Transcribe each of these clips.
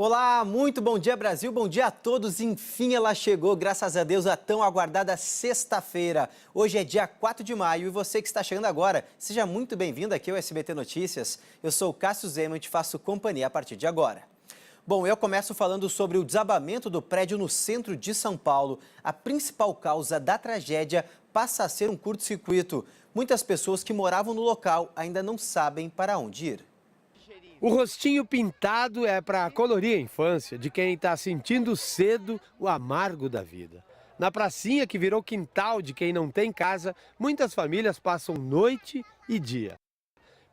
Olá, muito bom dia Brasil, bom dia a todos. Enfim ela chegou, graças a Deus, a tão aguardada sexta-feira. Hoje é dia 4 de maio e você que está chegando agora, seja muito bem-vindo aqui ao SBT Notícias. Eu sou o Cássio Zema e te faço companhia a partir de agora. Bom, eu começo falando sobre o desabamento do prédio no centro de São Paulo. A principal causa da tragédia passa a ser um curto-circuito. Muitas pessoas que moravam no local ainda não sabem para onde ir. O rostinho pintado é para colorir a infância de quem está sentindo cedo o amargo da vida. Na pracinha que virou quintal de quem não tem casa, muitas famílias passam noite e dia.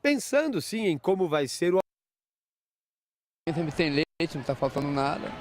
Pensando sim em como vai ser o... Sem leite, não está faltando nada.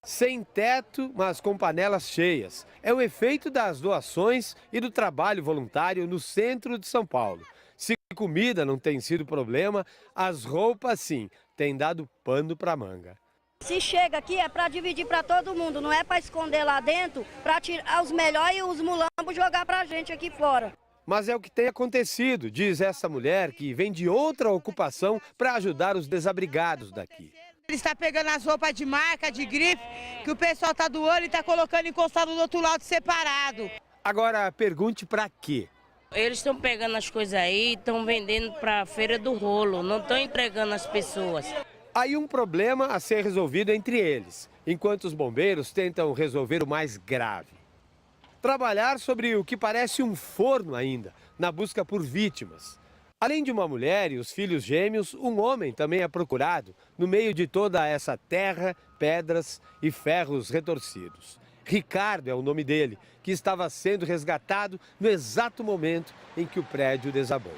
Sem teto, mas com panelas cheias. É o efeito das doações e do trabalho voluntário no centro de São Paulo. Se comida não tem sido problema, as roupas sim, têm dado pano para manga. Se chega aqui é para dividir para todo mundo, não é para esconder lá dentro, para tirar os melhores e os mulambos jogar para a gente aqui fora. Mas é o que tem acontecido, diz essa mulher que vem de outra ocupação para ajudar os desabrigados daqui. Ele está pegando as roupas de marca, de grife, que o pessoal está doando e está colocando encostado do outro lado separado. Agora pergunte para quê? Eles estão pegando as coisas aí e estão vendendo para a Feira do Rolo, não estão entregando às pessoas. Aí um problema a ser resolvido entre eles, enquanto os bombeiros tentam resolver o mais grave. Trabalhar sobre o que parece um forno ainda, na busca por vítimas. Além de uma mulher e os filhos gêmeos, um homem também é procurado no meio de toda essa terra, pedras e ferros retorcidos. Ricardo é o nome dele, que estava sendo resgatado no exato momento em que o prédio desabou.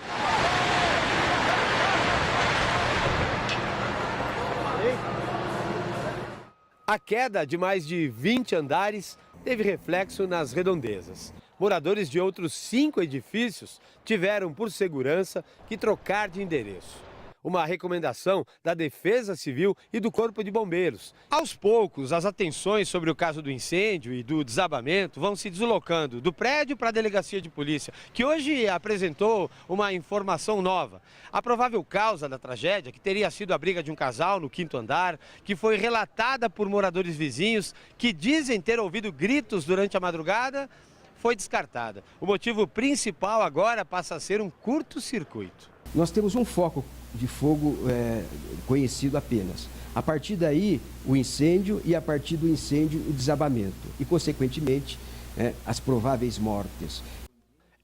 A queda de mais de 20 andares teve reflexo nas redondezas. Moradores de outros 5 edifícios tiveram, por segurança, que trocar de endereço. Uma recomendação da Defesa Civil e do Corpo de Bombeiros. Aos poucos, as atenções sobre o caso do incêndio e do desabamento vão se deslocando do prédio para a Delegacia de Polícia, que hoje apresentou uma informação nova. A provável causa da tragédia, que teria sido a briga de um casal no 5º andar, que foi relatada por moradores vizinhos que dizem ter ouvido gritos durante a madrugada, foi descartada. O motivo principal agora passa a ser um curto-circuito. Nós temos um foco de fogo conhecido apenas. A partir daí, o incêndio e a partir do incêndio, o desabamento. E, consequentemente, as prováveis mortes.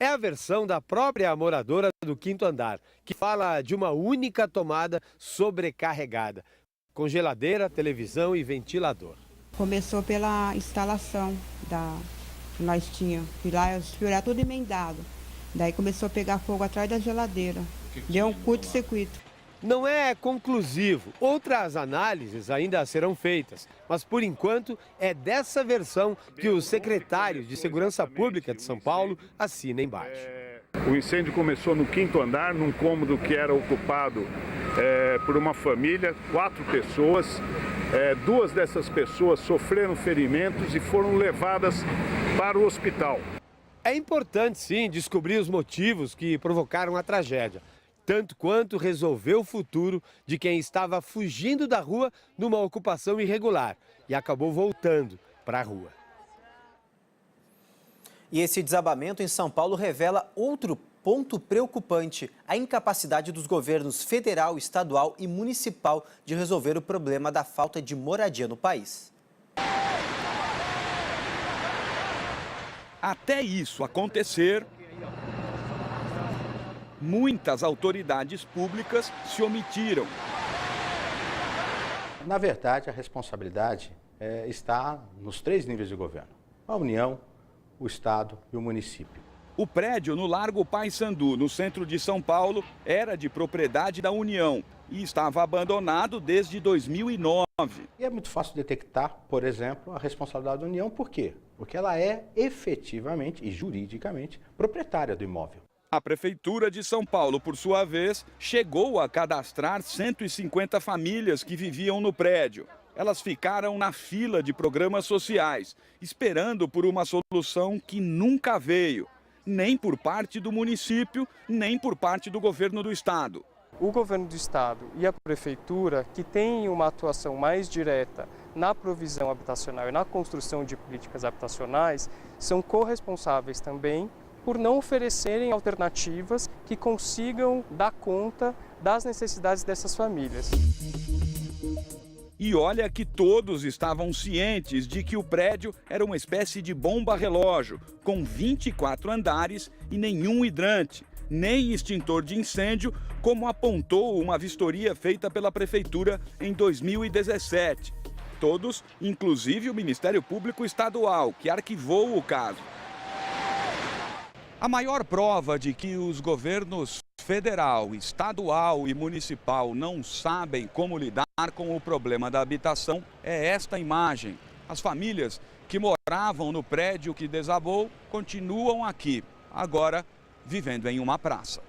É a versão da própria moradora do 5º andar, que fala de uma única tomada sobrecarregada, com geladeira, televisão e ventilador. Começou pela instalação que nós tínhamos, e lá os fios eram tudo emendado. Daí começou a pegar fogo atrás da geladeira. Deu um curto-circuito. Não é conclusivo. Outras análises ainda serão feitas. Mas, por enquanto, é dessa versão que o secretário de Segurança Pública de São Paulo assina embaixo. O incêndio começou no 5º andar, num cômodo que era ocupado por uma família, 4 pessoas. 2 dessas pessoas sofreram ferimentos e foram levadas para o hospital. É importante, sim, descobrir os motivos que provocaram a tragédia, tanto quanto resolver o futuro de quem estava fugindo da rua numa ocupação irregular e acabou voltando para a rua. E esse desabamento em São Paulo revela outro ponto preocupante: a incapacidade dos governos federal, estadual e municipal de resolver o problema da falta de moradia no país. Até isso acontecer, muitas autoridades públicas se omitiram. Na verdade, a responsabilidade está nos 3 níveis de governo: a União, o Estado e o município. O prédio no Largo Paissandu, no centro de São Paulo, era de propriedade da União e estava abandonado desde 2009. E é muito fácil detectar, por exemplo, a responsabilidade da União. Por quê? Porque ela é efetivamente e juridicamente proprietária do imóvel. A Prefeitura de São Paulo, por sua vez, chegou a cadastrar 150 famílias que viviam no prédio. Elas ficaram na fila de programas sociais, esperando por uma solução que nunca veio, nem por parte do município, nem por parte do governo do estado. o governo do estado e a prefeitura, que têm uma atuação mais direta na provisão habitacional e na construção de políticas habitacionais, são corresponsáveis também por não oferecerem alternativas que consigam dar conta das necessidades dessas famílias. E olha que todos estavam cientes de que o prédio era uma espécie de bomba-relógio, com 24 andares e nenhum hidrante, nem extintor de incêndio, como apontou uma vistoria feita pela Prefeitura em 2017. Todos, inclusive o Ministério Público Estadual, que arquivou o caso. A maior prova de que os governos federal, estadual e municipal não sabem como lidar com o problema da habitação é esta imagem. As famílias que moravam no prédio que desabou continuam aqui, agora vivendo em uma praça.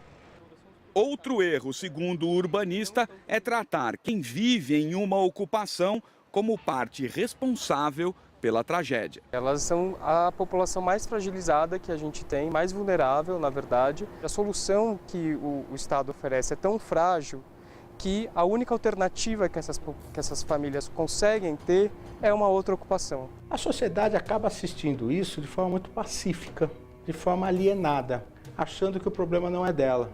Outro erro, segundo o urbanista, é tratar quem vive em uma ocupação como parte responsável pela tragédia. Elas são a população mais fragilizada que a gente tem, mais vulnerável, na verdade. A solução que o Estado oferece é tão frágil que a única alternativa que essas famílias conseguem ter é uma outra ocupação. A sociedade acaba assistindo isso de forma muito pacífica, de forma alienada, achando que o problema não é dela.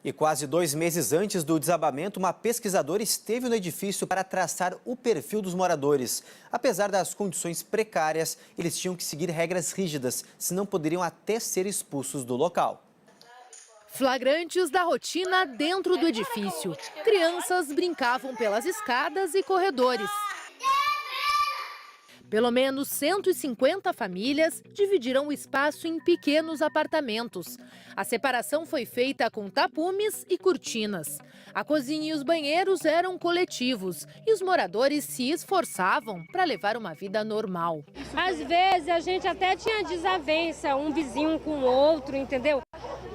E quase 2 meses antes do desabamento, uma pesquisadora esteve no edifício para traçar o perfil dos moradores. Apesar das condições precárias, eles tinham que seguir regras rígidas, senão poderiam até ser expulsos do local. Flagrantes da rotina dentro do edifício. Crianças brincavam pelas escadas e corredores. Pelo menos 150 famílias dividiram o espaço em pequenos apartamentos. A separação foi feita com tapumes e cortinas. A cozinha e os banheiros eram coletivos e os moradores se esforçavam para levar uma vida normal. Às vezes a gente até tinha desavença, um vizinho com o outro, entendeu?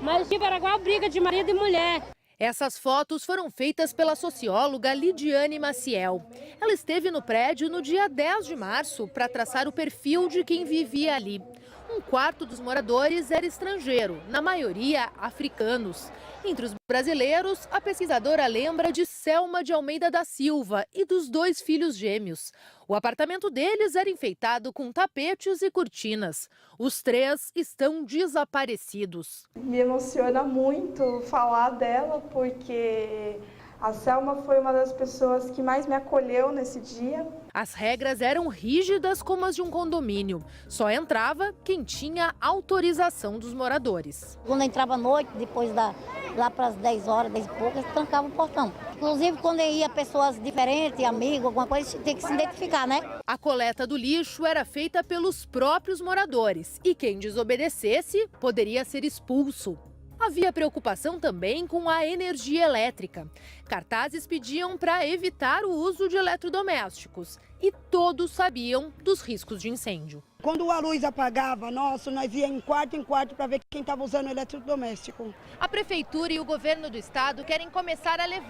Mas tipo, era igual briga de marido e mulher. Essas fotos foram feitas pela socióloga Lidiane Maciel. Ela esteve no prédio no dia 10 de março para traçar o perfil de quem vivia ali. 1/4 dos moradores era estrangeiro, na maioria africanos. Entre os brasileiros, a pesquisadora lembra de Selma de Almeida da Silva e dos 2 filhos gêmeos. O apartamento deles era enfeitado com tapetes e cortinas. Os 3 estão desaparecidos. Me emociona muito falar dela, porque a Selma foi uma das pessoas que mais me acolheu nesse dia. As regras eram rígidas como as de um condomínio. Só entrava quem tinha autorização dos moradores. Quando entrava à noite, depois lá para as 10 horas, 10 e poucas, trancava o portão. Inclusive, quando ia pessoas diferentes, amigos, alguma coisa, tinha que se identificar, né? A coleta do lixo era feita pelos próprios moradores e quem desobedecesse poderia ser expulso. Havia preocupação também com a energia elétrica. Cartazes pediam para evitar o uso de eletrodomésticos e todos sabiam dos riscos de incêndio. Quando a luz apagava, nós ia em quarto para ver quem estava usando o eletrodoméstico. A prefeitura e o governo do estado querem começar a levar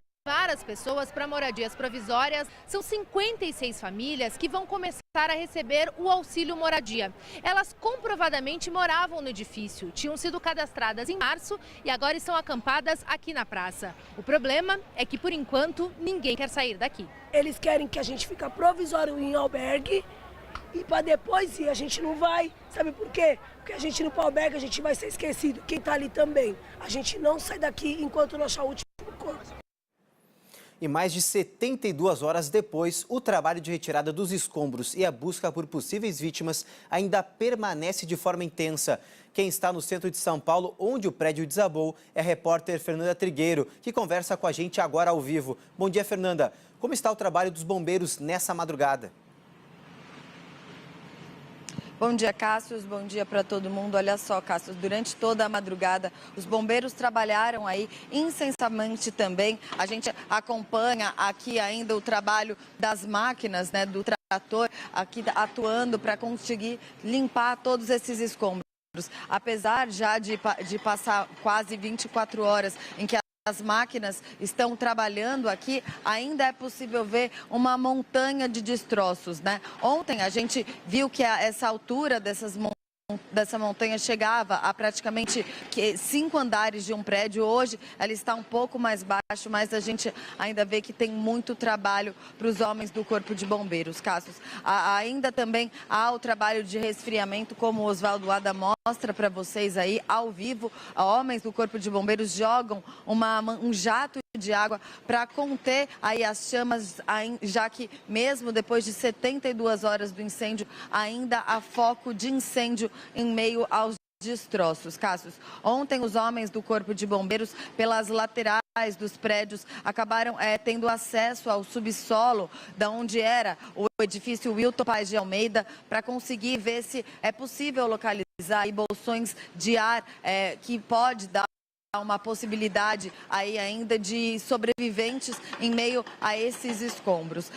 as pessoas para moradias provisórias. São 56 famílias que vão começar a receber o auxílio moradia. Elas comprovadamente moravam no edifício, tinham sido cadastradas em março e agora estão acampadas aqui na praça. O problema é que, por enquanto, ninguém quer sair daqui. Eles querem que a gente fique provisório em albergue e para depois ir. A gente não vai. Sabe por quê? Porque a gente no albergue, a gente vai ser esquecido. Quem está ali também. A gente não sai daqui enquanto não achar o último corpo. E mais de 72 horas depois, o trabalho de retirada dos escombros e a busca por possíveis vítimas ainda permanece de forma intensa. Quem está no centro de São Paulo, onde o prédio desabou, é a repórter Fernanda Trigueiro, que conversa com a gente agora ao vivo. Bom dia, Fernanda. Como está o trabalho dos bombeiros nessa madrugada? Bom dia, Cássio. Bom dia para todo mundo. Olha só, Cássio, durante toda a madrugada, os bombeiros trabalharam aí incessantemente também. A gente acompanha aqui ainda o trabalho das máquinas, né, do trator, aqui atuando para conseguir limpar todos esses escombros. Apesar já de passar quase 24 horas em que as máquinas estão trabalhando aqui, ainda é possível ver uma montanha de destroços, né? Ontem a gente viu que essa altura dessas montanha chegava a praticamente 5 andares de um prédio. Hoje ela está um pouco mais baixo, mas a gente ainda vê que tem muito trabalho para os homens do Corpo de Bombeiros, Cassius. Ainda também há o trabalho de resfriamento, como o Oswaldo Ada mostra para vocês aí ao vivo. Homens do Corpo de Bombeiros jogam um jato de água para conter aí as chamas, já que mesmo depois de 72 horas do incêndio, ainda há foco de incêndio em meio aos destroços. Cassius, ontem os homens do Corpo de Bombeiros, pelas laterais dos prédios, acabaram tendo acesso ao subsolo, da onde era o edifício Wilton Paes de Almeida, para conseguir ver se é possível localizar aí bolsões de ar que pode dar uma possibilidade aí ainda de sobreviventes em meio a esses escombros.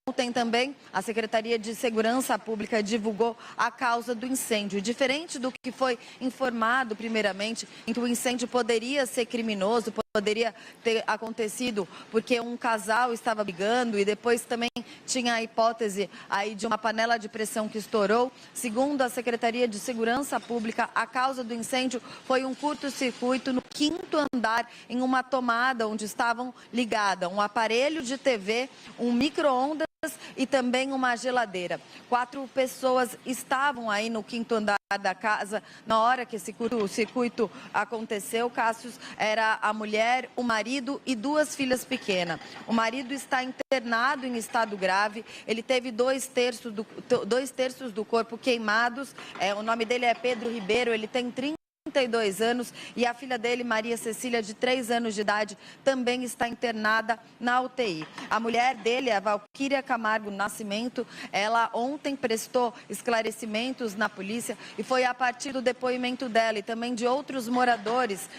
Ontem também a Secretaria de Segurança Pública divulgou a causa do incêndio. Diferente do que foi informado primeiramente, em que o incêndio poderia ser criminoso, poderia ter acontecido porque um casal estava brigando, e depois também tinha a hipótese aí de uma panela de pressão que estourou. Segundo a Secretaria de Segurança Pública, a causa do incêndio foi um curto-circuito no 5º andar, em uma tomada onde estavam ligadas um aparelho de TV, um micro-ondas e também uma geladeira. 4 pessoas estavam aí no 5º andar da casa na hora que esse curto-circuito aconteceu. Cassius, era a mulher, o marido e 2 filhas pequenas. O marido está internado em estado grave. Ele teve 2/3 do corpo queimados. O nome dele é Pedro Ribeiro. Ele tem 32 anos, e a filha dele, Maria Cecília, de 3 anos de idade, também está internada na UTI. A mulher dele, a Valquíria Camargo Nascimento, ela ontem prestou esclarecimentos na polícia, e foi a partir do depoimento dela e também de outros moradores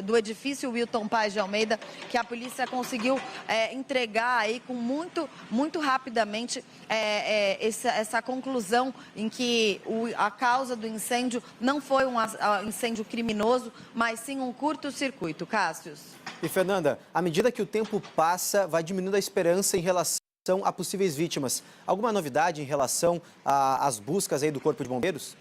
do edifício Wilton Paes de Almeida que a polícia conseguiu entregar aí com muito rapidamente essa conclusão em que a causa do incêndio não foi um incêndio criminoso, mas sim um curto-circuito. Cassius. E Fernanda, à medida que o tempo passa, vai diminuindo a esperança em relação a possíveis vítimas. Alguma novidade em relação às buscas aí do Corpo de Bombeiros?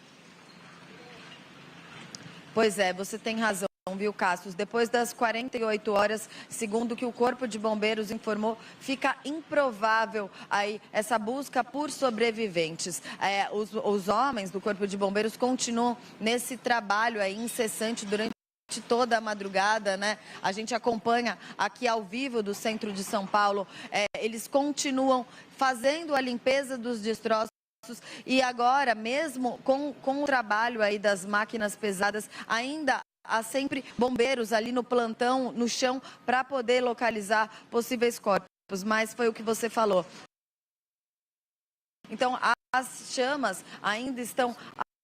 Pois é, você tem razão, viu, Cassius? Depois das 48 horas, segundo o que o Corpo de Bombeiros informou, fica improvável aí essa busca por sobreviventes. Os homens do Corpo de Bombeiros continuam nesse trabalho aí incessante durante toda a madrugada, né? A gente acompanha aqui ao vivo do centro de São Paulo. Eles continuam fazendo a limpeza dos destroços. E agora, mesmo com o trabalho aí das máquinas pesadas, ainda há sempre bombeiros ali no plantão, no chão, para poder localizar possíveis corpos. Mas foi o que você falou. Então, as chamas ainda estão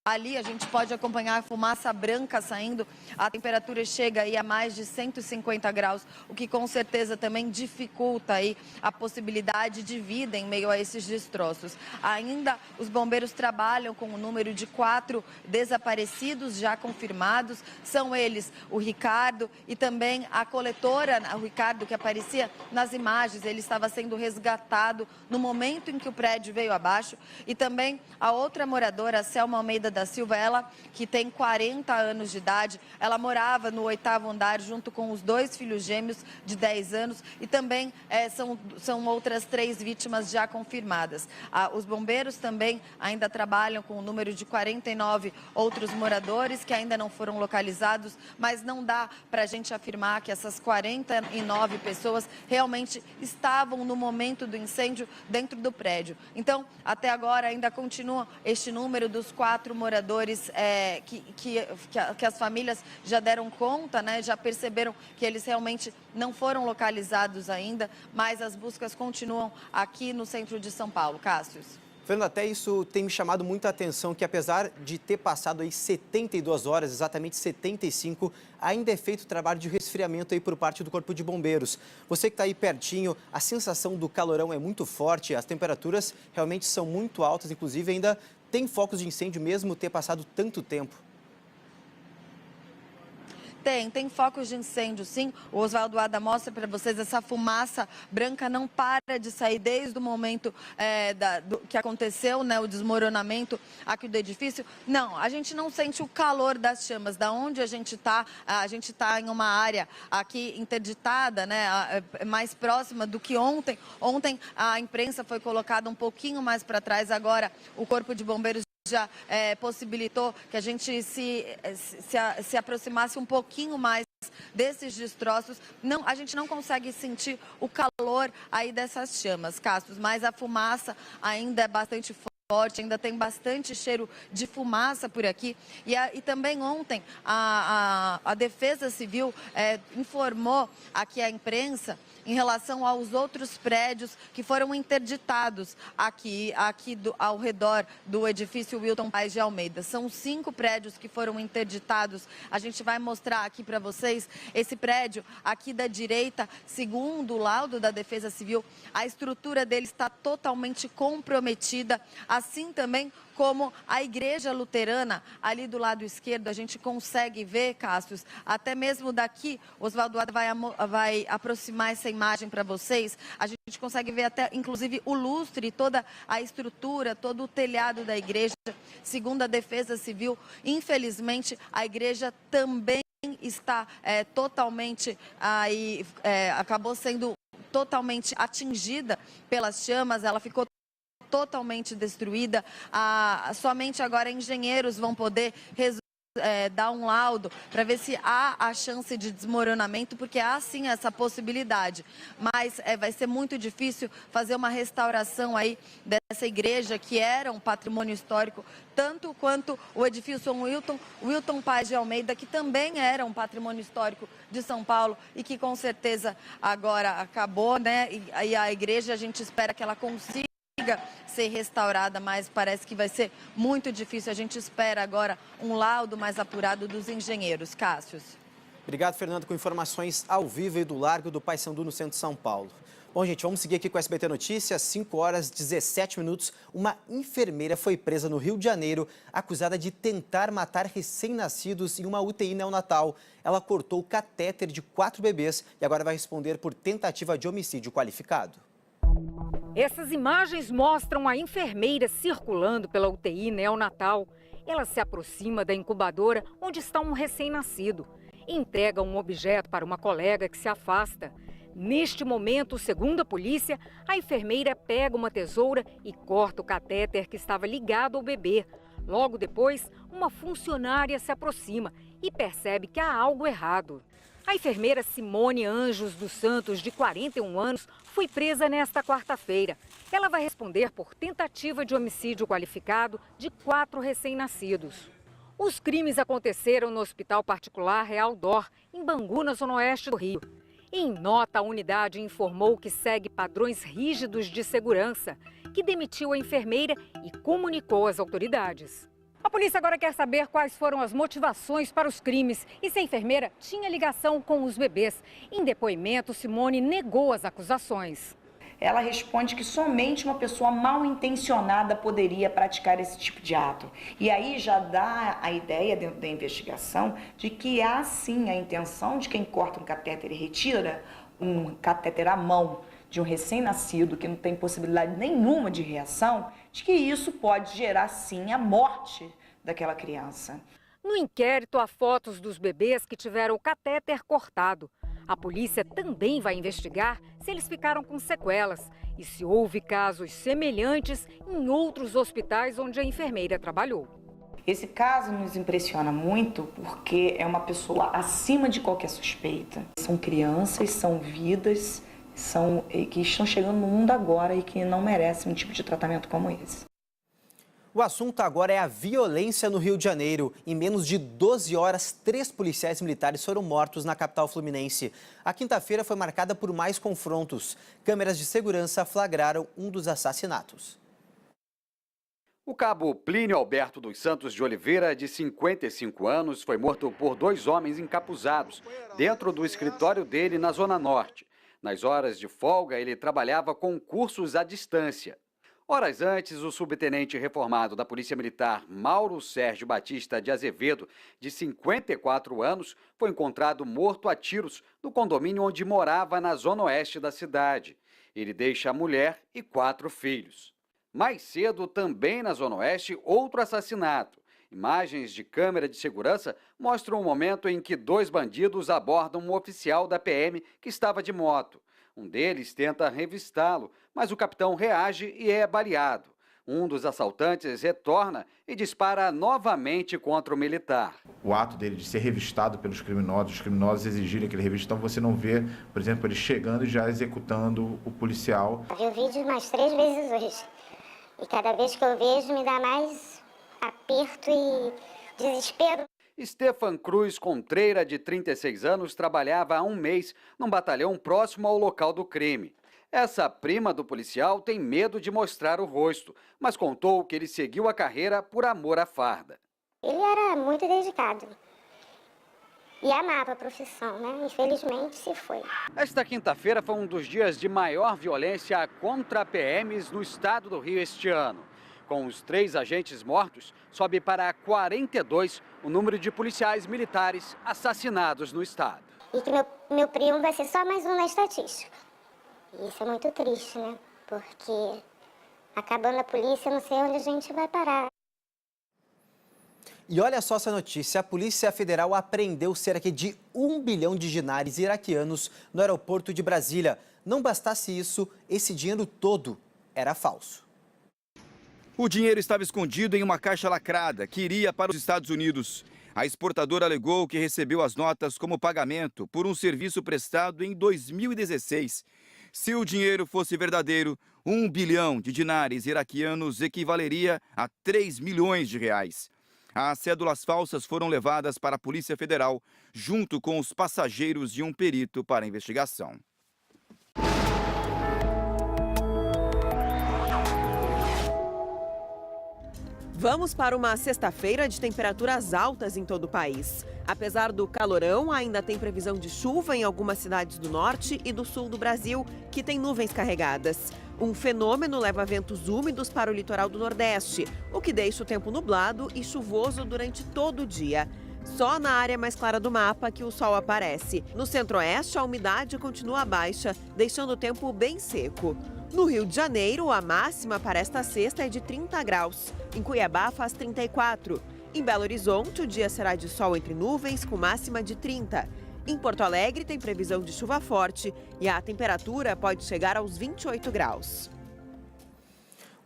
ali, a gente pode acompanhar a fumaça branca saindo, a temperatura chega aí a mais de 150 graus, o que com certeza também dificulta aí a possibilidade de vida em meio a esses destroços. Ainda os bombeiros trabalham com o número de 4 desaparecidos já confirmados, são eles o Ricardo e também a coletora, o Ricardo, que aparecia nas imagens, ele estava sendo resgatado no momento em que o prédio veio abaixo, e também a outra moradora, a Selma Almeida da Silva, ela que tem 40 anos de idade, ela morava no 8º andar junto com os 2 filhos gêmeos de 10 anos, e também são outras 3 vítimas já confirmadas. Os bombeiros também ainda trabalham com o número de 49 outros moradores que ainda não foram localizados, mas não dá para a gente afirmar que essas 49 pessoas realmente estavam no momento do incêndio dentro do prédio. Então, até agora ainda continua este número dos 4 moradores que as famílias já deram conta, né? Já perceberam que eles realmente não foram localizados ainda, mas as buscas continuam aqui no centro de São Paulo. Cassius. Fernanda, até isso tem me chamado muita atenção, que apesar de ter passado aí 72 horas, exatamente 75, ainda é feito trabalho de resfriamento aí por parte do Corpo de Bombeiros. Você que está aí pertinho, a sensação do calorão é muito forte, as temperaturas realmente são muito altas, inclusive ainda tem focos de incêndio mesmo ter passado tanto tempo. Tem focos de incêndio, sim. O Oswaldo Ada mostra para vocês, essa fumaça branca não para de sair desde o momento que aconteceu, né, o desmoronamento aqui do edifício. Não, a gente não sente o calor das chamas. Da onde a gente está em uma área aqui interditada, né, mais próxima do que ontem. Ontem a imprensa foi colocada um pouquinho mais para trás, agora o Corpo de Bombeiros já possibilitou que a gente se aproximasse um pouquinho mais desses destroços. Não, a gente não consegue sentir o calor aí dessas chamas, Cássio, mas a fumaça ainda é bastante forte, ainda tem bastante cheiro de fumaça por aqui. E também ontem a Defesa Civil informou aqui à imprensa em relação aos outros prédios que foram interditados aqui ao redor do edifício Wilton Paes de Almeida. São 5 prédios que foram interditados. A gente vai mostrar aqui para vocês esse prédio aqui da direita, segundo o laudo da Defesa Civil, a estrutura dele está totalmente comprometida, assim também como a igreja luterana, ali do lado esquerdo, a gente consegue ver, Cássio, até mesmo daqui, Oswaldo Ada vai aproximar essa imagem para vocês, a gente consegue ver até, inclusive, o lustre, toda a estrutura, todo o telhado da igreja. Segundo a Defesa Civil, infelizmente, a igreja também está totalmente, acabou sendo totalmente atingida pelas chamas, ela ficou totalmente destruída. Somente agora engenheiros vão poder dar um laudo para ver se há a chance de desmoronamento, porque há sim essa possibilidade. Mas vai ser muito difícil fazer uma restauração aí dessa igreja que era um patrimônio histórico, tanto quanto o edifício Wilton Paes de Almeida, que também era um patrimônio histórico de São Paulo e que com certeza agora acabou, né? E a igreja, a gente espera que ela consiga ser restaurada, mas parece que vai ser muito difícil. A gente espera agora um laudo mais apurado dos engenheiros. Cássio. Obrigado, Fernando, com informações ao vivo e do Largo do Paissandu, no centro de São Paulo. Bom, gente, vamos seguir aqui com o SBT Notícias. 5 horas e 17 minutos. Uma enfermeira foi presa no Rio de Janeiro, acusada de tentar matar recém-nascidos em uma UTI neonatal. Ela cortou o catéter de 4 bebês e agora vai responder por tentativa de homicídio qualificado. Essas imagens mostram a enfermeira circulando pela UTI neonatal. Ela se aproxima da incubadora onde está um recém-nascido. Entrega um objeto para uma colega que se afasta. Neste momento, segundo a polícia, a enfermeira pega uma tesoura e corta o catéter que estava ligado ao bebê. Logo depois, uma funcionária se aproxima e percebe que há algo errado. A enfermeira Simone Anjos dos Santos, de 41 anos, foi presa nesta quarta-feira. Ela vai responder por tentativa de homicídio qualificado de 4 recém-nascidos. Os crimes aconteceram no Hospital Particular Real Dor, em Bangu, na zona oeste do Rio. Em nota, a unidade informou que segue padrões rígidos de segurança, que demitiu a enfermeira e comunicou às autoridades. A polícia agora quer saber quais foram as motivações para os crimes e se a enfermeira tinha ligação com os bebês. Em depoimento, Simone negou as acusações. Ela responde que somente uma pessoa mal intencionada poderia praticar esse tipo de ato. E aí já dá a ideia dentro da investigação de que há sim a intenção de quem corta um catéter e retira um catéter à mão de um recém-nascido que não tem possibilidade nenhuma de reação, de que isso pode gerar sim a morte daquela criança. No inquérito há fotos dos bebês que tiveram o catéter cortado. A polícia também vai investigar se eles ficaram com sequelas e se houve casos semelhantes em outros hospitais onde a enfermeira trabalhou. Esse caso nos impressiona muito porque é uma pessoa acima de qualquer suspeita. São crianças, são vidas, que estão chegando no mundo agora e que não merecem um tipo de tratamento como esse. O assunto agora é a violência no Rio de Janeiro. Em menos de 12 horas, 3 policiais militares foram mortos na capital fluminense. A quinta-feira foi marcada por mais confrontos. Câmeras de segurança flagraram um dos assassinatos. O cabo Plínio Alberto dos Santos de Oliveira, de 55 anos, foi morto por 2 homens encapuzados dentro do escritório dele na Zona Norte. Nas horas de folga, ele trabalhava com cursos à distância. Horas antes, o subtenente reformado da Polícia Militar, Mauro Sérgio Batista de Azevedo, de 54 anos, foi encontrado morto a tiros no condomínio onde morava na zona oeste da cidade. Ele deixa a mulher e 4 filhos. Mais cedo, também na zona oeste, outro assassinato. Imagens de câmera de segurança mostram o momento em que 2 bandidos abordam um oficial da PM que estava de moto. Um deles tenta revistá-lo, mas o capitão reage e é baleado. Um dos assaltantes retorna e dispara novamente contra o militar. O ato dele de ser revistado pelos criminosos, os criminosos exigirem aquele revista, então você não vê, por exemplo, ele chegando e já executando o policial. Eu vi o vídeo mais 3 vezes hoje. E cada vez que eu vejo me dá mais aperto e desespero. Stefan Cruz Contreira, de 36 anos, trabalhava há um mês num batalhão próximo ao local do crime. Essa prima do policial tem medo de mostrar o rosto, mas contou que ele seguiu a carreira por amor à farda. Ele era muito dedicado e amava a profissão, né? Infelizmente se foi. Esta quinta-feira foi um dos dias de maior violência contra PMs no estado do Rio este ano. Com os 3 agentes mortos, sobe para 42 o número de policiais militares assassinados no estado. E que meu primo vai ser só mais um na estatística. E isso é muito triste, né? Porque acabando a polícia, eu não sei onde a gente vai parar. E olha só essa notícia, a Polícia Federal apreendeu cerca de 1 bilhão de dinares iraquianos no aeroporto de Brasília. Não bastasse isso, esse dinheiro todo era falso. O dinheiro estava escondido em uma caixa lacrada que iria para os Estados Unidos. A exportadora alegou que recebeu as notas como pagamento por um serviço prestado em 2016. Se o dinheiro fosse verdadeiro, 1 bilhão de dinares iraquianos equivaleria a 3 milhões de reais. As cédulas falsas foram levadas para a Polícia Federal, junto com os passageiros e um perito para a investigação. Vamos para uma sexta-feira de temperaturas altas em todo o país. Apesar do calorão, ainda tem previsão de chuva em algumas cidades do norte e do sul do Brasil, que tem nuvens carregadas. Um fenômeno leva ventos úmidos para o litoral do Nordeste, o que deixa o tempo nublado e chuvoso durante todo o dia. Só na área mais clara do mapa que o sol aparece. No centro-oeste, a umidade continua baixa, deixando o tempo bem seco. No Rio de Janeiro, a máxima para esta sexta é de 30 graus. Em Cuiabá, faz 34. Em Belo Horizonte, o dia será de sol entre nuvens, com máxima de 30. Em Porto Alegre, tem previsão de chuva forte e a temperatura pode chegar aos 28 graus.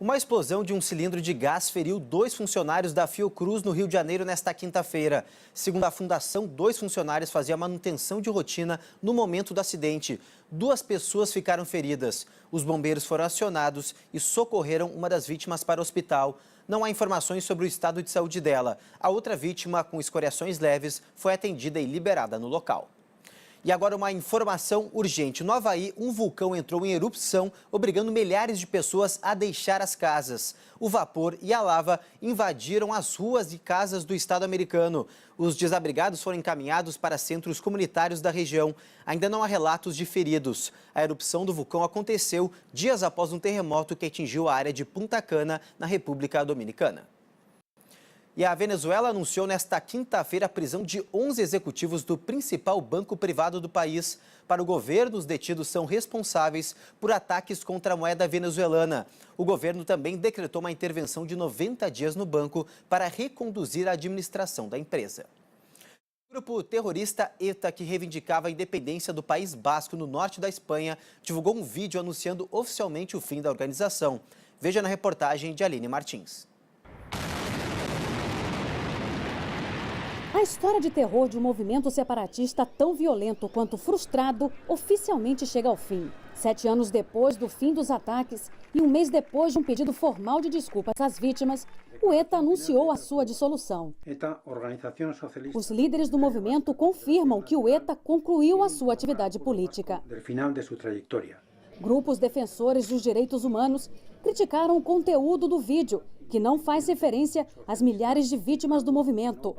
Uma explosão de um cilindro de gás feriu 2 funcionários da Fiocruz no Rio de Janeiro nesta quinta-feira. Segundo a fundação, 2 funcionários faziam manutenção de rotina no momento do acidente. 2 pessoas ficaram feridas. Os bombeiros foram acionados e socorreram uma das vítimas para o hospital. Não há informações sobre o estado de saúde dela. A outra vítima, com escoriações leves, foi atendida e liberada no local. E agora uma informação urgente. No Havaí, um vulcão entrou em erupção, obrigando milhares de pessoas a deixar as casas. O vapor e a lava invadiram as ruas e casas do estado americano. Os desabrigados foram encaminhados para centros comunitários da região. Ainda não há relatos de feridos. A erupção do vulcão aconteceu dias após um terremoto que atingiu a área de Punta Cana, na República Dominicana. E a Venezuela anunciou nesta quinta-feira a prisão de 11 executivos do principal banco privado do país. Para o governo, os detidos são responsáveis por ataques contra a moeda venezuelana. O governo também decretou uma intervenção de 90 dias no banco para reconduzir a administração da empresa. O grupo terrorista ETA, que reivindicava a independência do País Basco no norte da Espanha, divulgou um vídeo anunciando oficialmente o fim da organização. Veja na reportagem de Aline Martins. A história de terror de um movimento separatista tão violento quanto frustrado oficialmente chega ao fim. 7 anos depois do fim dos ataques e um mês depois de um pedido formal de desculpas às vítimas, o ETA anunciou a sua dissolução. Os líderes do movimento confirmam que o ETA concluiu a sua atividade política. Grupos defensores dos direitos humanos criticaram o conteúdo do vídeo, que não faz referência às milhares de vítimas do movimento.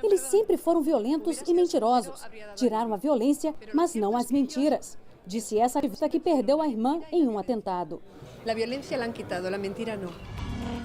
Eles sempre foram violentos e mentirosos. Tiraram a violência, mas não as mentiras. disse essa ativista que perdeu a irmã em um atentado. A violência la han quitado, a mentira não.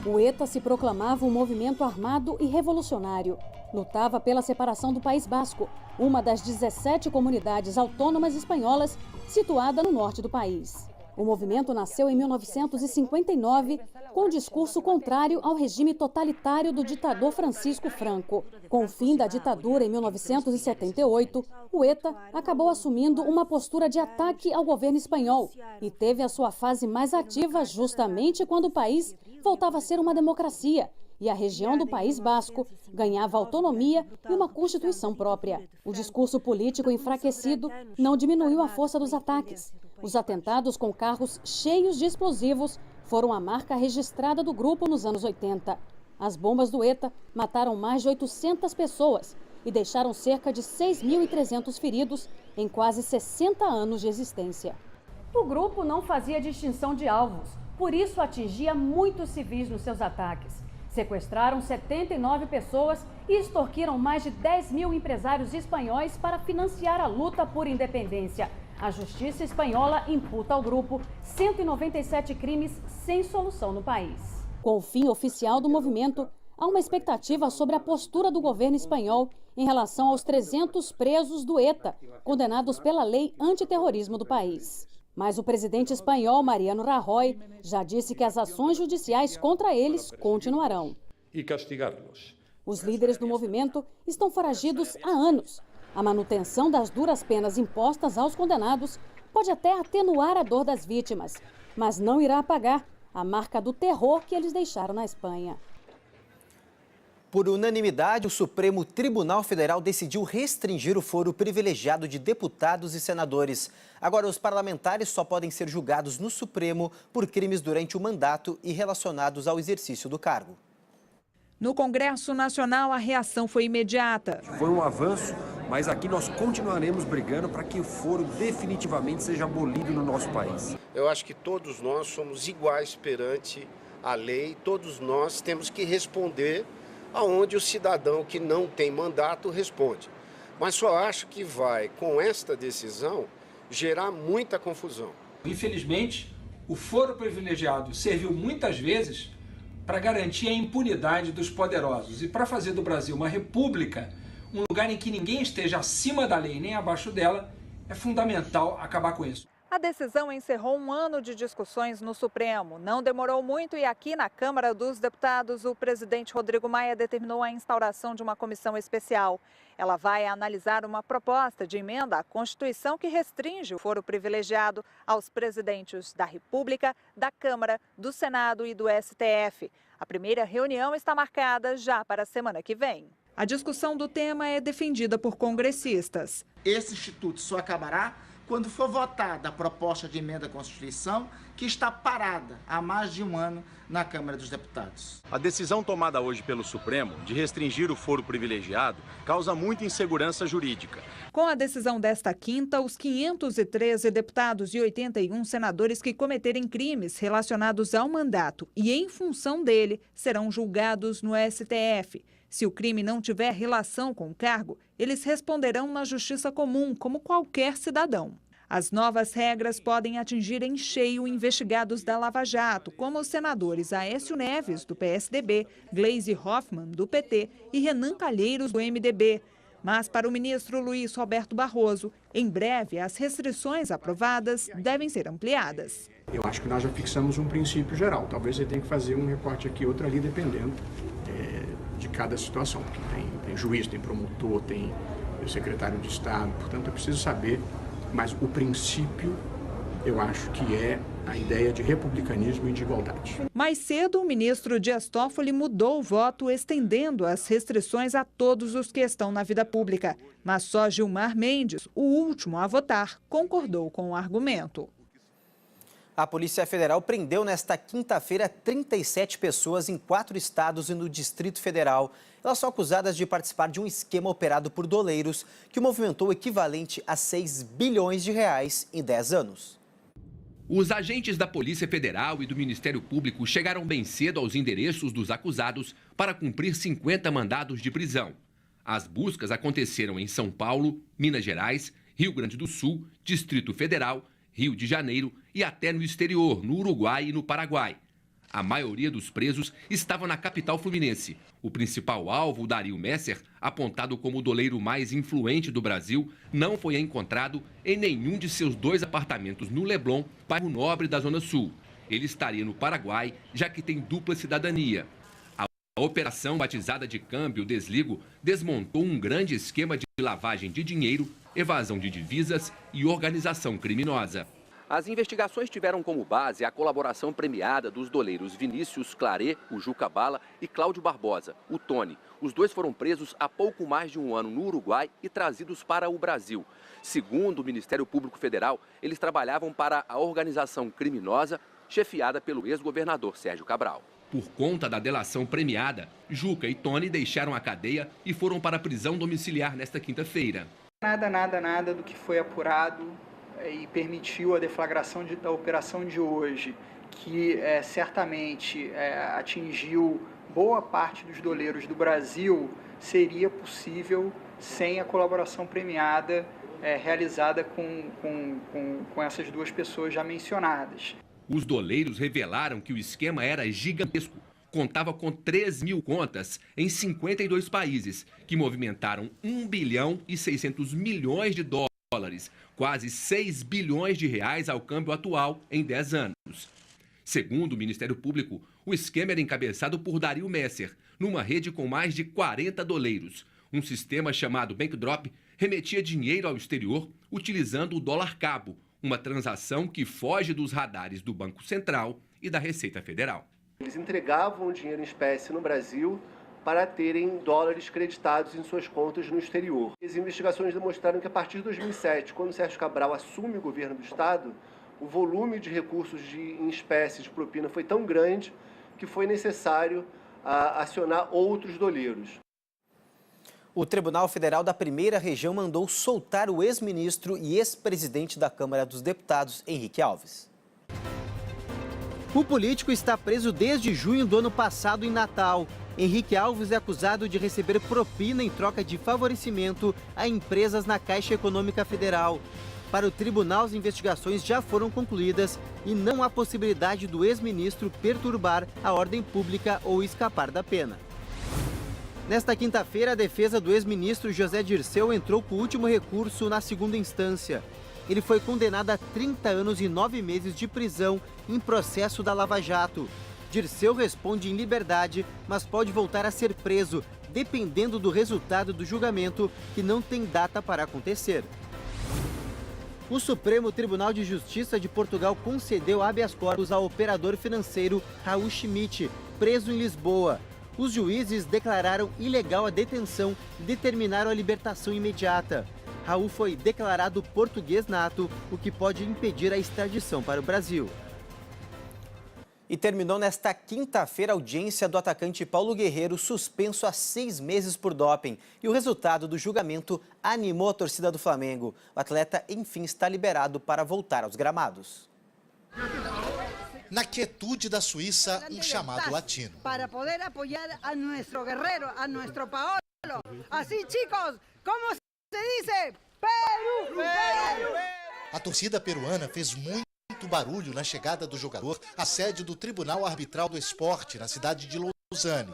O ETA se proclamava um movimento armado e revolucionário. Lutava pela separação do País Basco, uma das 17 comunidades autônomas espanholas situada no norte do país. O movimento nasceu em 1959 com um discurso contrário ao regime totalitário do ditador Francisco Franco. Com o fim da ditadura em 1978, o ETA acabou assumindo uma postura de ataque ao governo espanhol e teve a sua fase mais ativa justamente quando o país voltava a ser uma democracia e a região do País Basco ganhava autonomia e uma constituição própria. O discurso político enfraquecido não diminuiu a força dos ataques. Os atentados com carros cheios de explosivos foram a marca registrada do grupo nos anos 80. As bombas do ETA mataram mais de 800 pessoas e deixaram cerca de 6.300 feridos em quase 60 anos de existência. O grupo não fazia distinção de alvos, por isso atingia muitos civis nos seus ataques. Sequestraram 79 pessoas e extorquiram mais de 10 mil empresários espanhóis para financiar a luta por independência. A justiça espanhola imputa ao grupo 197 crimes sem solução no país. Com o fim oficial do movimento, há uma expectativa sobre a postura do governo espanhol em relação aos 300 presos do ETA, condenados pela lei antiterrorismo do país. Mas o presidente espanhol, Mariano Rajoy, já disse que as ações judiciais contra eles continuarão. E castigá-los. Os líderes do movimento estão foragidos há anos. A manutenção das duras penas impostas aos condenados pode até atenuar a dor das vítimas, mas não irá apagar a marca do terror que eles deixaram na Espanha. Por unanimidade, o Supremo Tribunal Federal decidiu restringir o foro privilegiado de deputados e senadores. Agora, os parlamentares só podem ser julgados no Supremo por crimes durante o mandato e relacionados ao exercício do cargo. No Congresso Nacional, a reação foi imediata. Foi um avanço, mas aqui nós continuaremos brigando para que o foro definitivamente seja abolido no nosso país. Eu acho que todos nós somos iguais perante a lei, todos nós temos que responder aonde o cidadão que não tem mandato responde. Mas só acho que vai, com esta decisão, gerar muita confusão. Infelizmente, o foro privilegiado serviu muitas vezes para garantir a impunidade dos poderosos e para fazer do Brasil uma república, um lugar em que ninguém esteja acima da lei nem abaixo dela, é fundamental acabar com isso. A decisão encerrou um ano de discussões no Supremo. Não demorou muito e aqui na Câmara dos Deputados, o presidente Rodrigo Maia determinou a instauração de uma comissão especial. Ela vai analisar uma proposta de emenda à Constituição que restringe o foro privilegiado aos presidentes da República, da Câmara, do Senado e do STF. A primeira reunião está marcada já para a semana que vem. A discussão do tema é defendida por congressistas. Esse instituto só acabará quando for votada a proposta de emenda à Constituição, que está parada há mais de um ano na Câmara dos Deputados. A decisão tomada hoje pelo Supremo de restringir o foro privilegiado causa muita insegurança jurídica. Com a decisão desta quinta, os 513 deputados e 81 senadores que cometerem crimes relacionados ao mandato e em função dele serão julgados no STF. Se o crime não tiver relação com o cargo, eles responderão na Justiça Comum, como qualquer cidadão. As novas regras podem atingir em cheio investigados da Lava Jato, como os senadores Aécio Neves, do PSDB, Gleisi Hoffmann, do PT e Renan Calheiros, do MDB. Mas para o ministro Luiz Roberto Barroso, em breve as restrições aprovadas devem ser ampliadas. Eu acho que nós já fixamos um princípio geral. Talvez você tenha que fazer um recorte aqui, outro ali, dependendo de cada situação. Porque tem juiz, tem promotor, tem o secretário de Estado. Portanto, eu preciso saber, mas o princípio, eu acho que é a ideia de republicanismo e de igualdade. Mais cedo, o ministro Dias Toffoli mudou o voto, estendendo as restrições a todos os que estão na vida pública. Mas só Gilmar Mendes, o último a votar, concordou com o argumento. A Polícia Federal prendeu nesta quinta-feira 37 pessoas em 4 estados e no Distrito Federal. Elas são acusadas de participar de um esquema operado por doleiros que movimentou o equivalente a 6 bilhões de reais em 10 anos. Os agentes da Polícia Federal e do Ministério Público chegaram bem cedo aos endereços dos acusados para cumprir 50 mandados de prisão. As buscas aconteceram em São Paulo, Minas Gerais, Rio Grande do Sul, Distrito Federal, Rio de Janeiro e até no exterior, no Uruguai e no Paraguai. A maioria dos presos estava na capital fluminense. O principal alvo, Dario Messer, apontado como o doleiro mais influente do Brasil, não foi encontrado em nenhum de seus 2 apartamentos no Leblon, bairro nobre da Zona Sul. Ele estaria no Paraguai, já que tem dupla cidadania. A operação, batizada de Câmbio Desligo, desmontou um grande esquema de lavagem de dinheiro, evasão de divisas e organização criminosa. As investigações tiveram como base a colaboração premiada dos doleiros Vinícius Claré, o Juca Bala, e Cláudio Barbosa, o Tony. Os 2 foram presos há pouco mais de um ano no Uruguai e trazidos para o Brasil. Segundo o Ministério Público Federal, eles trabalhavam para a organização criminosa chefiada pelo ex-governador Sérgio Cabral. Por conta da delação premiada, Juca e Tony deixaram a cadeia e foram para a prisão domiciliar nesta quinta-feira. Nada do que foi apurado e permitiu a deflagração da operação de hoje, que certamente atingiu boa parte dos doleiros do Brasil, seria possível sem a colaboração premiada realizada com essas 2 pessoas já mencionadas. Os doleiros revelaram que o esquema era gigantesco. Contava com 3.000 contas em 52 países, que movimentaram 1 bilhão e 600 milhões de dólares, quase 6 bilhões de reais ao câmbio atual em 10 anos. Segundo o Ministério Público, o esquema era encabeçado por Dario Messer, numa rede com mais de 40 doleiros. Um sistema chamado Bank Drop remetia dinheiro ao exterior utilizando o dólar cabo, uma transação que foge dos radares do Banco Central e da Receita Federal. Eles entregavam o dinheiro em espécie no Brasil para terem dólares creditados em suas contas no exterior. As investigações demonstraram que a partir de 2007, quando Sérgio Cabral assume o governo do Estado, o volume de recursos em espécie de propina foi tão grande que foi necessário acionar outros doleiros. O Tribunal Federal da Primeira Região mandou soltar o ex-ministro e ex-presidente da Câmara dos Deputados, Henrique Alves. O político está preso desde junho do ano passado em Natal. Henrique Alves é acusado de receber propina em troca de favorecimento a empresas na Caixa Econômica Federal. Para o tribunal, as investigações já foram concluídas e não há possibilidade do ex-ministro perturbar a ordem pública ou escapar da pena. Nesta quinta-feira, a defesa do ex-ministro José Dirceu entrou com o último recurso na segunda instância. Ele foi condenado a 30 anos e 9 meses de prisão em processo da Lava Jato. Dirceu responde em liberdade, mas pode voltar a ser preso, dependendo do resultado do julgamento, que não tem data para acontecer. O Supremo Tribunal de Justiça de Portugal concedeu habeas corpus ao operador financeiro Raul Schmidt, preso em Lisboa. Os juízes declararam ilegal a detenção e determinaram a libertação imediata. Raul foi declarado português nato, o que pode impedir a extradição para o Brasil. E terminou nesta quinta-feira a audiência do atacante Paulo Guerreiro, suspenso há 6 meses por doping. E o resultado do julgamento animou a torcida do Flamengo. O atleta, enfim, está liberado para voltar aos gramados. Na quietude da Suíça, um chamado latino. Para poder apoiar a nosso guerreiro, a nosso Paolo. Assim, chicos, como se diz? Peru! Peru! A torcida peruana fez muito barulho na chegada do jogador à sede do Tribunal Arbitral do Esporte, na cidade de Lausanne.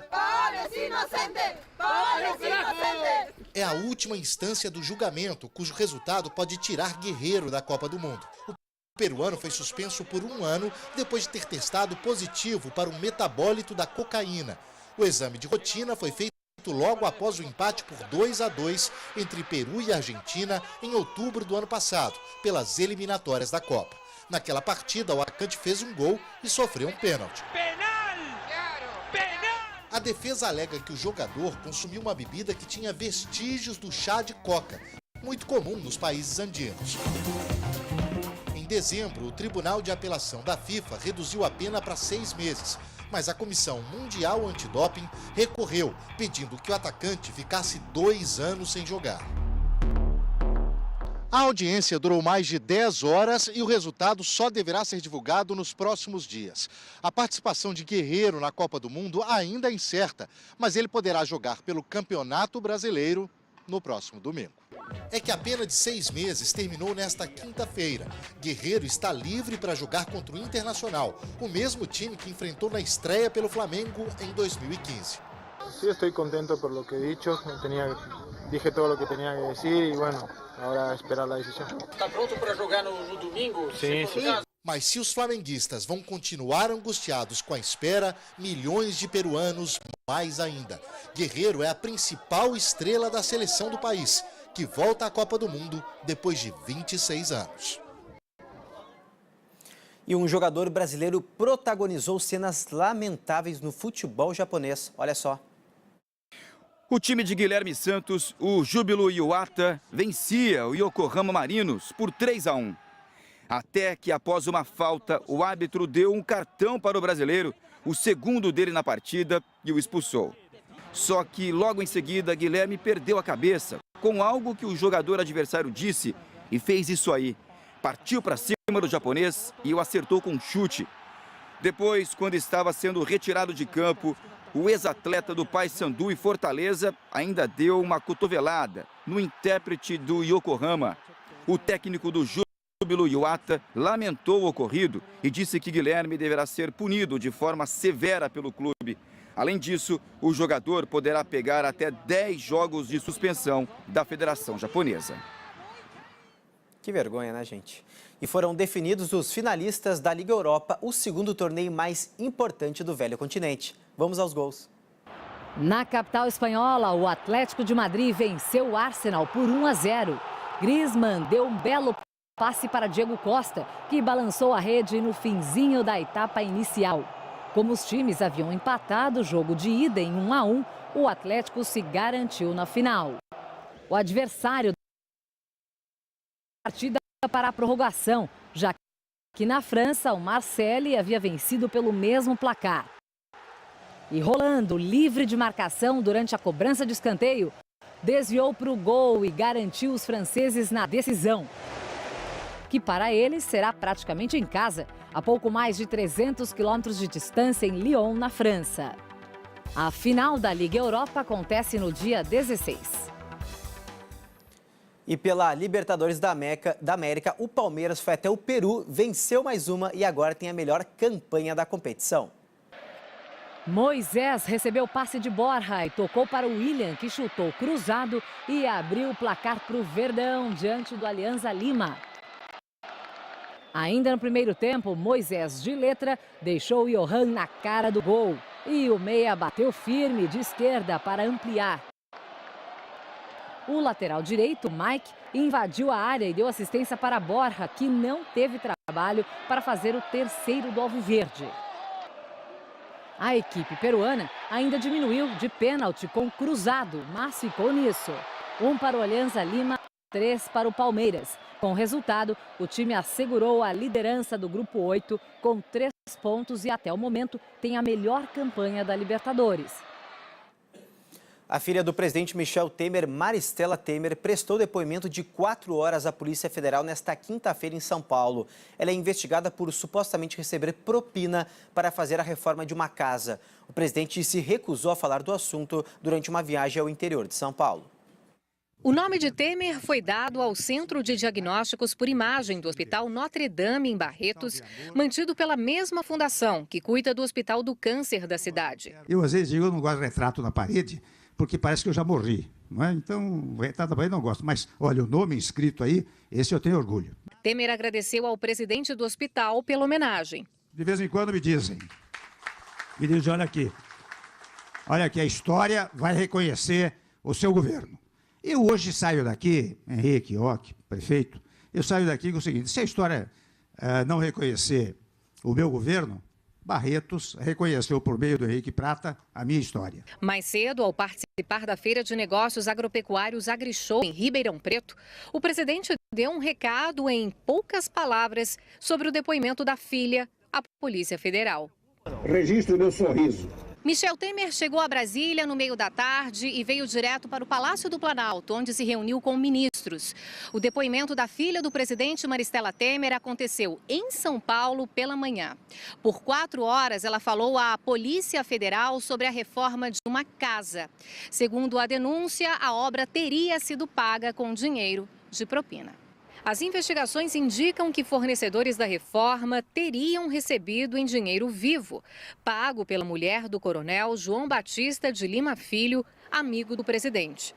É a última instância do julgamento, cujo resultado pode tirar Guerreiro da Copa do Mundo. O peruano foi suspenso por 1 ano depois de ter testado positivo para o metabólito da cocaína. O exame de rotina foi feito logo após o empate por 2-2 entre Peru e Argentina em outubro do ano passado, pelas eliminatórias da Copa. Naquela partida, o atacante fez um gol e sofreu um pênalti. A defesa alega que o jogador consumiu uma bebida que tinha vestígios do chá de coca, muito comum nos países andinos. Em dezembro, o Tribunal de Apelação da FIFA reduziu a pena para 6 meses, mas a Comissão Mundial Antidoping recorreu, pedindo que o atacante ficasse 2 anos sem jogar. A audiência durou mais de 10 horas e o resultado só deverá ser divulgado nos próximos dias. A participação de Guerreiro na Copa do Mundo ainda é incerta, mas ele poderá jogar pelo Campeonato Brasileiro no próximo domingo. é que a pena de 6 meses terminou nesta quinta-feira. Guerreiro está livre para jogar contra o Internacional, o mesmo time que enfrentou na estreia pelo Flamengo em 2015. Sí, estoy contento por lo que he dicho. Dije todo lo que tenía que decir y bueno, ahora esperar la decisión. Está pronto para jogar no domingo? Sim, sim. Mas se os flamenguistas vão continuar angustiados com a espera, milhões de peruanos mais ainda. Guerreiro é a principal estrela da seleção do país, que volta à Copa do Mundo depois de 26 anos. E um jogador brasileiro protagonizou cenas lamentáveis no futebol japonês. Olha só. O time de Guilherme Santos, o Júbilo Iwata, vencia o Yokohama Marinos por 3-1. Até que, após uma falta, o árbitro deu um cartão para o brasileiro, o segundo dele na partida, e o expulsou. Só que, logo em seguida, Guilherme perdeu a cabeça com algo que o jogador adversário disse e fez isso aí. Partiu para cima do japonês e o acertou com um chute. Depois, quando estava sendo retirado de campo, o ex-atleta do Paysandu e Fortaleza ainda deu uma cotovelada no intérprete do Yokohama. O técnico do Júbilo Iwata lamentou o ocorrido e disse que Guilherme deverá ser punido de forma severa pelo clube. Além disso, o jogador poderá pegar até 10 jogos de suspensão da Federação Japonesa. Que vergonha, né, gente? E foram definidos os finalistas da Liga Europa, o segundo torneio mais importante do velho continente. Vamos aos gols. Na capital espanhola, o Atlético de Madrid venceu o Arsenal por 1-0. Griezmann deu um belo passe para Diego Costa, que balançou a rede no finzinho da etapa inicial. Como os times haviam empatado o jogo de ida em 1-1, o Atlético se garantiu na final. O adversário da partida para a prorrogação, já que na França o Marseille havia vencido pelo mesmo placar. E Rolando, livre de marcação durante a cobrança de escanteio, desviou para o gol e garantiu os franceses na decisão, que para eles será praticamente em casa, a pouco mais de 300 quilômetros de distância em Lyon, na França. A final da Liga Europa acontece no dia 16. E pela Libertadores da América, o Palmeiras foi até o Peru, venceu mais uma e agora tem a melhor campanha da competição. Moisés recebeu passe de Borja e tocou para o William, que chutou cruzado e abriu o placar para o Verdão diante do Alianza Lima. Ainda no primeiro tempo, Moisés de letra deixou o Johan na cara do gol e o meia bateu firme de esquerda para ampliar. O lateral direito, Mike, invadiu a área e deu assistência para Borja, que não teve trabalho para fazer o terceiro do Alviverde. A equipe peruana ainda diminuiu de pênalti com cruzado, mas ficou nisso. 1 para o Alianza Lima, 3 para o Palmeiras. Com o resultado, o time assegurou a liderança do Grupo 8 com 3 pontos e até o momento tem a melhor campanha da Libertadores. A filha do presidente Michel Temer, Maristela Temer, prestou depoimento de 4 horas à Polícia Federal nesta quinta-feira em São Paulo. Ela é investigada por supostamente receber propina para fazer a reforma de uma casa. O presidente se recusou a falar do assunto durante uma viagem ao interior de São Paulo. O nome de Temer foi dado ao Centro de Diagnósticos por Imagem do Hospital Notre Dame, em Barretos, mantido pela mesma fundação que cuida do Hospital do Câncer da cidade. Eu, às vezes, digo, eu não gosto de retrato na parede, porque parece que eu já morri, não é? Então, retrato na parede não gosto. Mas, olha, o nome inscrito aí, esse eu tenho orgulho. Temer agradeceu ao presidente do hospital pela homenagem. De vez em quando me dizem, olha aqui, a história vai reconhecer o seu governo. Eu hoje saio daqui, Henrique Ock, prefeito, eu saio daqui com o seguinte: se a história não reconhecer o meu governo, Barretos reconheceu por meio do Henrique Prata a minha história. Mais cedo, ao participar da Feira de Negócios Agropecuários AgriShow em Ribeirão Preto, o presidente deu um recado em poucas palavras sobre o depoimento da filha à Polícia Federal. Registro meu sorriso Michel Temer chegou a Brasília no meio da tarde e veio direto para o Palácio do Planalto, onde se reuniu com ministros. O depoimento da filha do presidente, Maristela Temer, aconteceu em São Paulo pela manhã. Por 4 horas, ela falou à Polícia Federal sobre a reforma de uma casa. Segundo a denúncia, a obra teria sido paga com dinheiro de propina. As investigações indicam que fornecedores da reforma teriam recebido em dinheiro vivo, pago pela mulher do coronel João Batista de Lima Filho, amigo do presidente.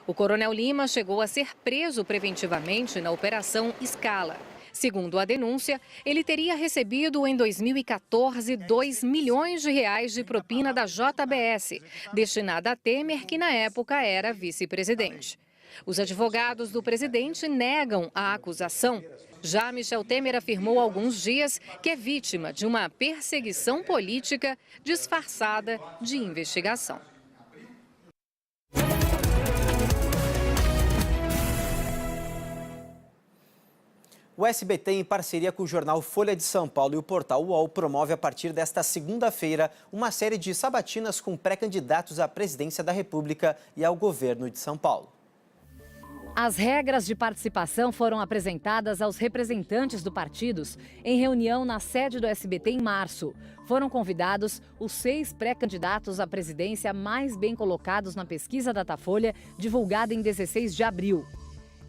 O coronel Lima chegou a ser preso preventivamente na Operação Scala. Segundo a denúncia, ele teria recebido em 2014 R$2 milhões de propina da JBS, destinada a Temer, que na época era vice-presidente. Os advogados do presidente negam a acusação. Já Michel Temer afirmou há alguns dias que é vítima de uma perseguição política disfarçada de investigação. O SBT, em parceria com o jornal Folha de São Paulo e o portal UOL, promove a partir desta segunda-feira uma série de sabatinas com pré-candidatos à presidência da República e ao governo de São Paulo. As regras de participação foram apresentadas aos representantes do partidos em reunião na sede do SBT em março. Foram convidados os 6 pré-candidatos à presidência mais bem colocados na pesquisa Datafolha, divulgada em 16 de abril.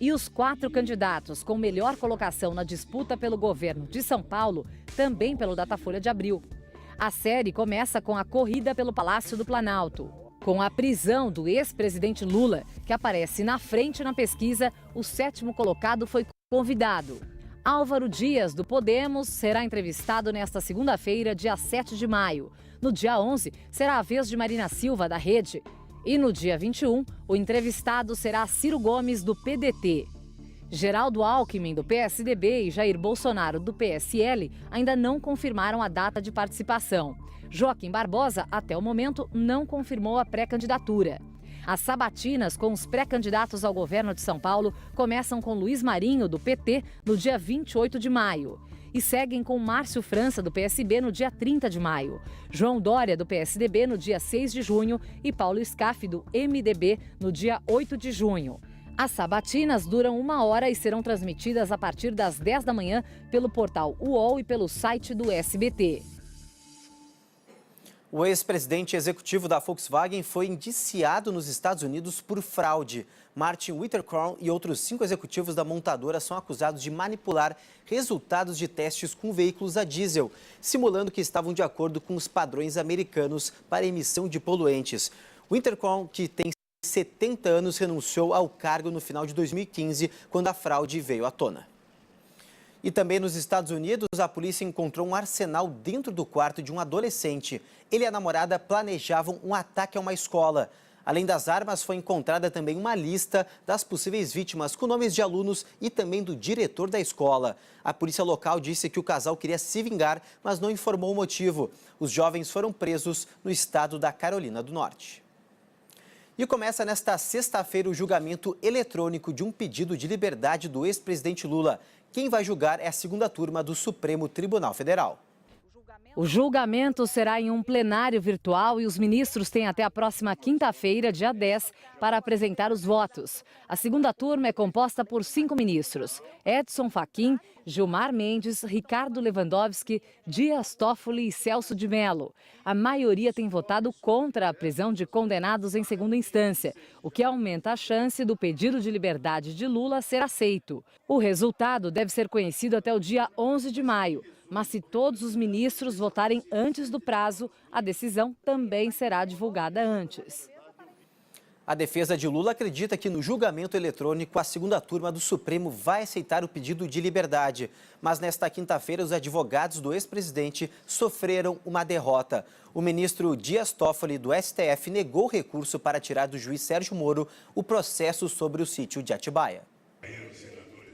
E os 4 candidatos com melhor colocação na disputa pelo governo de São Paulo, também pelo Datafolha de abril. A série começa com a corrida pelo Palácio do Planalto. Com a prisão do ex-presidente Lula, que aparece na frente na pesquisa, o 7º colocado foi convidado. Álvaro Dias, do Podemos, será entrevistado nesta segunda-feira, dia 7 de maio. No dia 11, será a vez de Marina Silva, da Rede. E no dia 21, o entrevistado será Ciro Gomes, do PDT. Geraldo Alckmin, do PSDB, e Jair Bolsonaro, do PSL, ainda não confirmaram a data de participação. Joaquim Barbosa, até o momento, não confirmou a pré-candidatura. As sabatinas com os pré-candidatos ao governo de São Paulo começam com Luiz Marinho, do PT, no dia 28 de maio. E seguem com Márcio França, do PSB, no dia 30 de maio. João Dória, do PSDB, no dia 6 de junho. E Paulo Scaff, do MDB, no dia 8 de junho. As sabatinas duram 1 hora e serão transmitidas a partir das 10 da manhã pelo portal UOL e pelo site do SBT. O ex-presidente executivo da Volkswagen foi indiciado nos Estados Unidos por fraude. Martin Whitcomb e outros 5 executivos da montadora são acusados de manipular resultados de testes com veículos a diesel, simulando que estavam de acordo com os padrões americanos para emissão de poluentes. Whitcomb, que tem 70 anos, renunciou ao cargo no final de 2015, quando a fraude veio à tona. E também nos Estados Unidos, a polícia encontrou um arsenal dentro do quarto de um adolescente. Ele e a namorada planejavam um ataque a uma escola. Além das armas, foi encontrada também uma lista das possíveis vítimas, com nomes de alunos e também do diretor da escola. A polícia local disse que o casal queria se vingar, mas não informou o motivo. Os jovens foram presos no estado da Carolina do Norte. E começa nesta sexta-feira o julgamento eletrônico de um pedido de liberdade do ex-presidente Lula. Quem vai julgar é a segunda turma do Supremo Tribunal Federal. O julgamento será em um plenário virtual e os ministros têm até a próxima quinta-feira, dia 10, para apresentar os votos. A segunda turma é composta por 5 ministros: Edson Fachin, Gilmar Mendes, Ricardo Lewandowski, Dias Toffoli e Celso de Mello. A maioria tem votado contra a prisão de condenados em segunda instância, o que aumenta a chance do pedido de liberdade de Lula ser aceito. O resultado deve ser conhecido até o dia 11 de maio. Mas se todos os ministros votarem antes do prazo, a decisão também será divulgada antes. A defesa de Lula acredita que no julgamento eletrônico a segunda turma do Supremo vai aceitar o pedido de liberdade. Mas nesta quinta-feira os advogados do ex-presidente sofreram uma derrota. O ministro Dias Toffoli do STF negou recurso para tirar do juiz Sérgio Moro o processo sobre o sítio de Atibaia.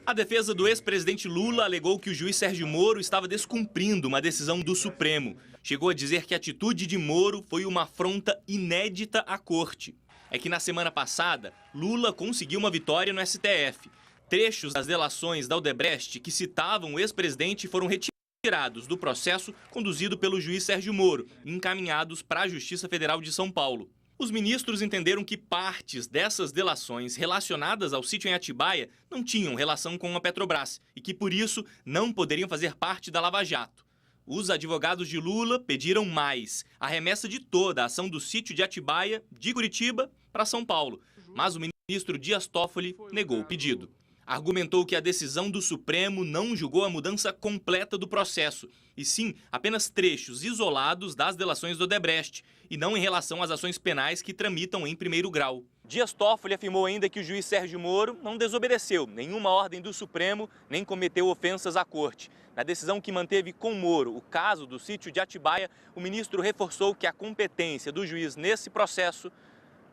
A defesa do ex-presidente Lula alegou que o juiz Sérgio Moro estava descumprindo uma decisão do Supremo. Chegou a dizer que a atitude de Moro foi uma afronta inédita à corte. É que na semana passada, Lula conseguiu uma vitória no STF. Trechos das delações da Odebrecht que citavam o ex-presidente foram retirados retirados do processo conduzido pelo juiz Sérgio Moro e encaminhados para a Justiça Federal de São Paulo. Os ministros entenderam que partes dessas delações relacionadas ao sítio em Atibaia não tinham relação com a Petrobras e que, por isso, não poderiam fazer parte da Lava Jato. Os advogados de Lula pediram mais, a remessa de toda a ação do sítio de Atibaia, de Curitiba, para São Paulo. Mas o ministro Dias Toffoli negou o pedido. Argumentou que a decisão do Supremo não julgou a mudança completa do processo, e sim apenas trechos isolados das delações do Odebrecht, e não em relação às ações penais que tramitam em primeiro grau. Dias Toffoli afirmou ainda que o juiz Sérgio Moro não desobedeceu nenhuma ordem do Supremo, nem cometeu ofensas à corte. Na decisão que manteve com Moro o caso do sítio de Atibaia, o ministro reforçou que a competência do juiz nesse processo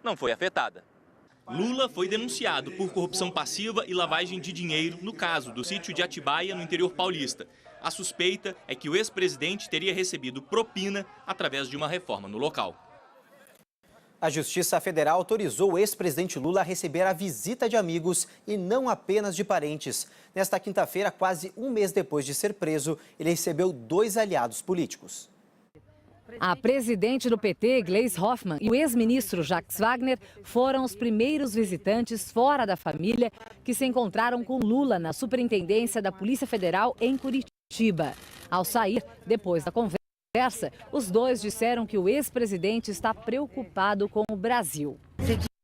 não foi afetada. Lula foi denunciado por corrupção passiva e lavagem de dinheiro no caso do sítio de Atibaia, no interior paulista. A suspeita é que o ex-presidente teria recebido propina através de uma reforma no local. A Justiça Federal autorizou o ex-presidente Lula a receber a visita de amigos e não apenas de parentes. Nesta quinta-feira, quase um mês depois de ser preso, ele recebeu 2 aliados políticos. A presidente do PT, Gleisi Hoffmann, e o ex-ministro Jacques Wagner foram os primeiros visitantes fora da família que se encontraram com Lula na Superintendência da Polícia Federal em Curitiba. Ao sair, depois da conversa, os dois disseram que o ex-presidente está preocupado com o Brasil.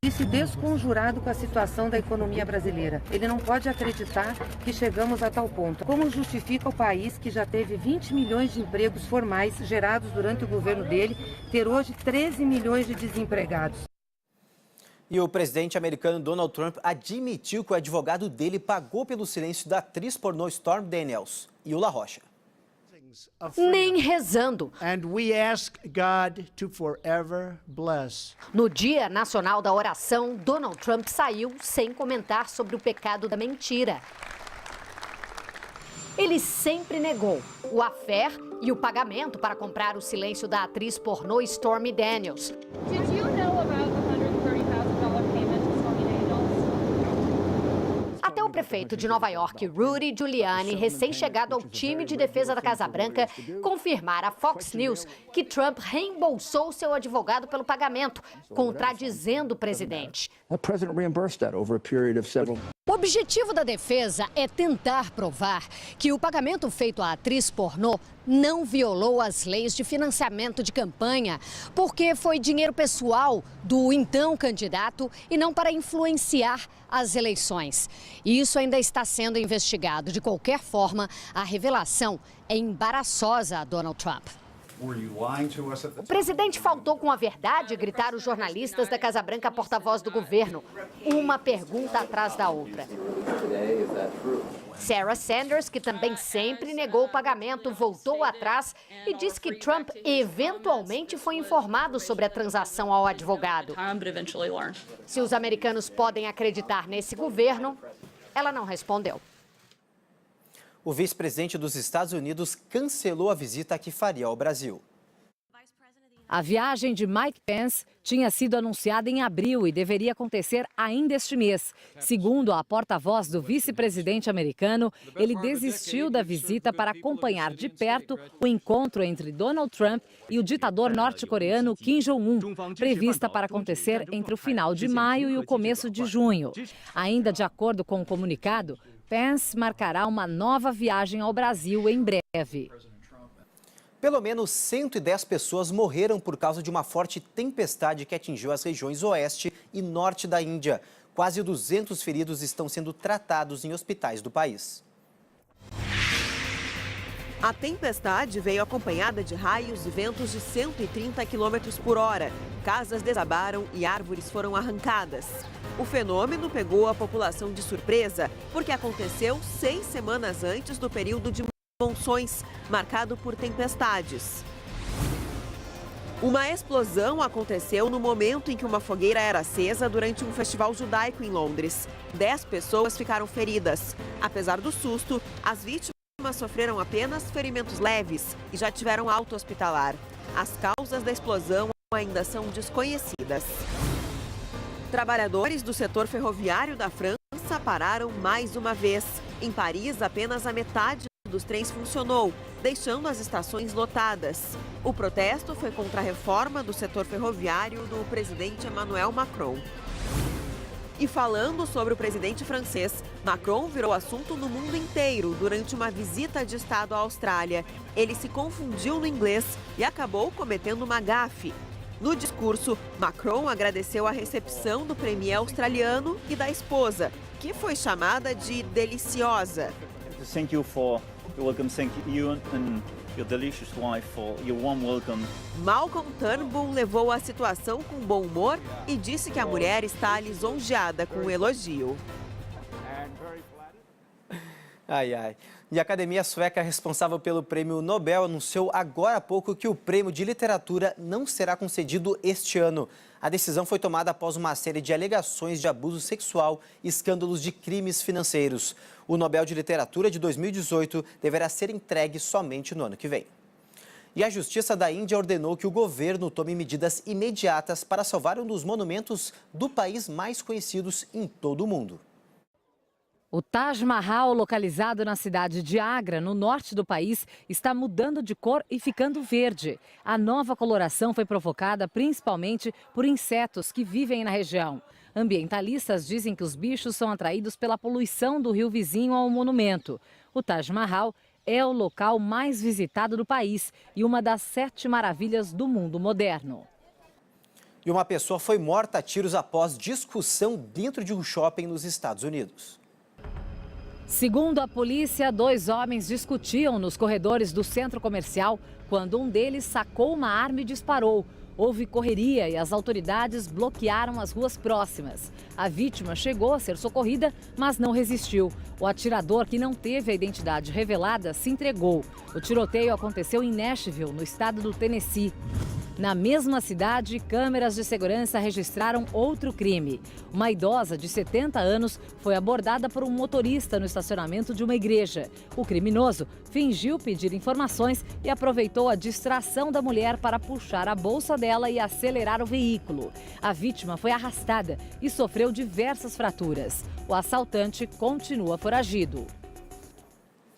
Disse desconjurado com a situação da economia brasileira. Ele não pode acreditar que chegamos a tal ponto. Como justifica o país que já teve 20 milhões de empregos formais gerados durante o governo dele, ter hoje 13 milhões de desempregados? E o presidente americano Donald Trump admitiu que o advogado dele pagou pelo silêncio da atriz pornô Stormy Daniels. Iula Rocha. Nem rezando. No Dia Nacional da Oração, Donald Trump saiu sem comentar sobre o pecado da mentira. Ele sempre negou o affair e o pagamento para comprar o silêncio da atriz pornô Stormy Daniels. Até o prefeito de Nova York, Rudy Giuliani, recém-chegado ao time de defesa da Casa Branca, confirmar à Fox News que Trump reembolsou seu advogado pelo pagamento, contradizendo o presidente. O objetivo da defesa é tentar provar que o pagamento feito à atriz pornô não violou as leis de financiamento de campanha, porque foi dinheiro pessoal do então candidato e não para influenciar as eleições. Isso ainda está sendo investigado. De qualquer forma, a revelação é embaraçosa a Donald Trump. O presidente faltou com a verdade, gritaram os jornalistas da Casa Branca, porta-voz do governo. Uma pergunta atrás da outra. Sarah Sanders, que também sempre negou o pagamento, voltou atrás e disse que Trump eventualmente foi informado sobre a transação ao advogado. Se os americanos podem acreditar nesse governo, ela não respondeu. O vice-presidente dos Estados Unidos cancelou a visita que faria ao Brasil. A viagem de Mike Pence tinha sido anunciada em abril e deveria acontecer ainda este mês. Segundo a porta-voz do vice-presidente americano, ele desistiu da visita para acompanhar de perto o encontro entre Donald Trump e o ditador norte-coreano Kim Jong-un, prevista para acontecer entre o final de maio e o começo de junho. Ainda de acordo com o comunicado, Pence marcará uma nova viagem ao Brasil em breve. Pelo menos 110 pessoas morreram por causa de uma forte tempestade que atingiu as regiões oeste e norte da Índia. Quase 200 feridos estão sendo tratados em hospitais do país. A tempestade veio acompanhada de raios e ventos de 130 km por hora. Casas desabaram e árvores foram arrancadas. O fenômeno pegou a população de surpresa, porque aconteceu 6 semanas antes do período de monções, marcado por tempestades. Uma explosão aconteceu no momento em que uma fogueira era acesa durante um festival judaico em Londres. 10 pessoas ficaram feridas. Apesar do susto, as vítimas sofreram apenas ferimentos leves e já tiveram alta hospitalar. As causas da explosão ainda são desconhecidas. Trabalhadores do setor ferroviário da França pararam mais uma vez. Em Paris, apenas a metade dos trens funcionou, deixando as estações lotadas. O protesto foi contra a reforma do setor ferroviário do presidente Emmanuel Macron. E falando sobre o presidente francês, Macron virou assunto no mundo inteiro durante uma visita de Estado à Austrália. Ele se confundiu no inglês e acabou cometendo uma gafe. No discurso, Macron agradeceu a recepção do premier australiano e da esposa, que foi chamada de deliciosa. Thank you for your welcome. Thank you and your delicious wife for your warm welcome. Malcolm Turnbull levou a situação com bom humor e disse que a mulher está lisonjeada com o elogio. Ai, ai. E a Academia Sueca, responsável pelo Prêmio Nobel, anunciou agora há pouco que o Prêmio de Literatura não será concedido este ano. A decisão foi tomada após uma série de alegações de abuso sexual e escândalos de crimes financeiros. O Nobel de Literatura de 2018 deverá ser entregue somente no ano que vem. E a Justiça da Índia ordenou que o governo tome medidas imediatas para salvar um dos monumentos do país mais conhecidos em todo o mundo. O Taj Mahal, localizado na cidade de Agra, no norte do país, está mudando de cor e ficando verde. A nova coloração foi provocada principalmente por insetos que vivem na região. Ambientalistas dizem que os bichos são atraídos pela poluição do rio vizinho ao monumento. O Taj Mahal é o local mais visitado do país e uma das 7 maravilhas do mundo moderno. E uma pessoa foi morta a tiros após discussão dentro de um shopping nos Estados Unidos. Segundo a polícia, 2 homens discutiam nos corredores do centro comercial quando um deles sacou uma arma e disparou. Houve correria e as autoridades bloquearam as ruas próximas. A vítima chegou a ser socorrida, mas não resistiu. O atirador, que não teve a identidade revelada, se entregou. O tiroteio aconteceu em Nashville, no estado do Tennessee. Na mesma cidade, câmeras de segurança registraram outro crime. Uma idosa de 70 anos foi abordada por um motorista no estacionamento de uma igreja. O criminoso fingiu pedir informações e aproveitou a distração da mulher para puxar a bolsa dela e acelerar o veículo. A vítima foi arrastada e sofreu diversas fraturas. O assaltante continua foragido.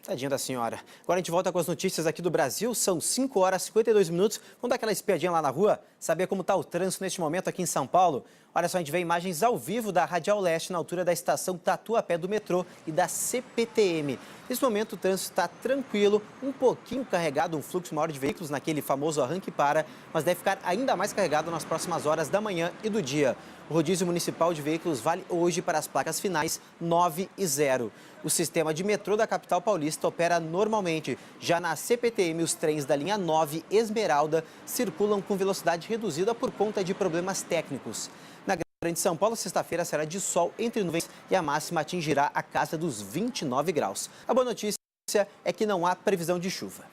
Tadinha da senhora. Agora a gente volta com as notícias aqui do Brasil. São 5 horas e 52 minutos. Vamos dar aquela espiadinha lá na rua? Saber como está o trânsito neste momento aqui em São Paulo? Olha só, a gente vê imagens ao vivo da Radial Leste, na altura da estação Tatuapé do metrô e da CPTM. Nesse momento o trânsito está tranquilo, um pouquinho carregado, um fluxo maior de veículos naquele famoso arranque e para, mas deve ficar ainda mais carregado nas próximas horas da manhã e do dia. O rodízio municipal de veículos vale hoje para as placas finais 9 e 0. O sistema de metrô da capital paulista opera normalmente. Já na CPTM, os trens da linha 9 Esmeralda circulam com velocidade reduzida por conta de problemas técnicos. Na Grande São Paulo, sexta-feira será de sol entre nuvens e a máxima atingirá a casa dos 29 graus. A boa notícia é que não há previsão de chuva.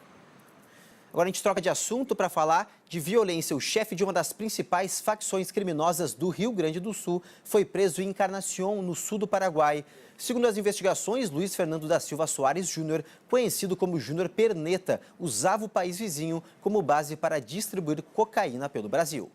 Agora a gente troca de assunto para falar de violência. O chefe de uma das principais facções criminosas do Rio Grande do Sul foi preso em Encarnación, no sul do Paraguai. Segundo as investigações, Luiz Fernando da Silva Soares Júnior, conhecido como Júnior Perneta, usava o país vizinho como base para distribuir cocaína pelo Brasil.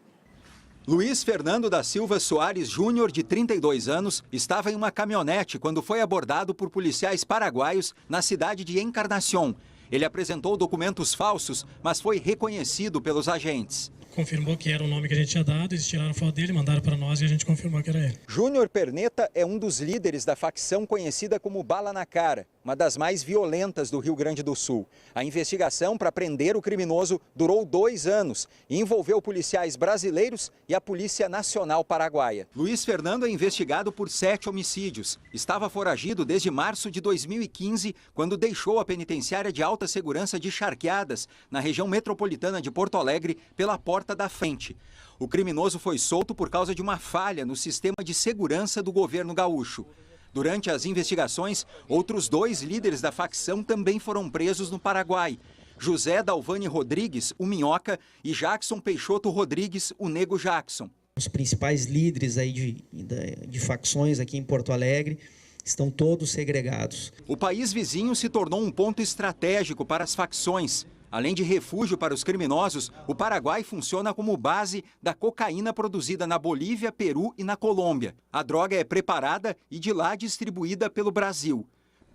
Luiz Fernando da Silva Soares Júnior, de 32 anos, estava em uma caminhonete quando foi abordado por policiais paraguaios na cidade de Encarnación. Ele apresentou documentos falsos, mas foi reconhecido pelos agentes. Confirmou que era o nome que a gente tinha dado, eles tiraram foto dele, mandaram para nós e a gente confirmou que era ele. Júnior Perneta é um dos líderes da facção conhecida como Bala na Cara, uma das mais violentas do Rio Grande do Sul. A investigação para prender o criminoso durou 2 anos e envolveu policiais brasileiros e a Polícia Nacional Paraguaia. Luiz Fernando é investigado por 7 homicídios. Estava foragido desde março de 2015, quando deixou a penitenciária de alta segurança de Charqueadas, na região metropolitana de Porto Alegre, pela porta da frente. O criminoso foi solto por causa de uma falha no sistema de segurança do governo gaúcho. Durante as investigações, outros 2 líderes da facção também foram presos no Paraguai. José Dalvani Rodrigues, o Minhoca, e Jackson Peixoto Rodrigues, o Nego Jackson. Os principais líderes aí de facções aqui em Porto Alegre estão todos segregados. O país vizinho se tornou um ponto estratégico para as facções. Além de refúgio para os criminosos, o Paraguai funciona como base da cocaína produzida na Bolívia, Peru e na Colômbia. A droga é preparada e de lá distribuída pelo Brasil.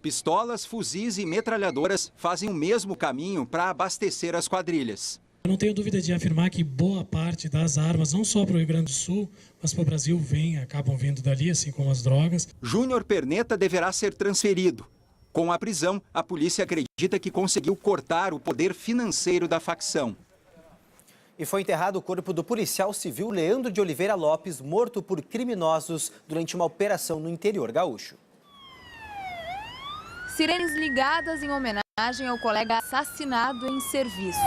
Pistolas, fuzis e metralhadoras fazem o mesmo caminho para abastecer as quadrilhas. Eu não tenho dúvida de afirmar que boa parte das armas, não só para o Rio Grande do Sul, mas para o Brasil, acabam vindo dali, assim como as drogas. Júnior Perneta deverá ser transferido. Com a prisão, a polícia acredita que conseguiu cortar o poder financeiro da facção. E foi enterrado o corpo do policial civil Leandro de Oliveira Lopes, morto por criminosos durante uma operação no interior gaúcho. Sirenes ligadas em homenagem ao colega assassinado em serviço.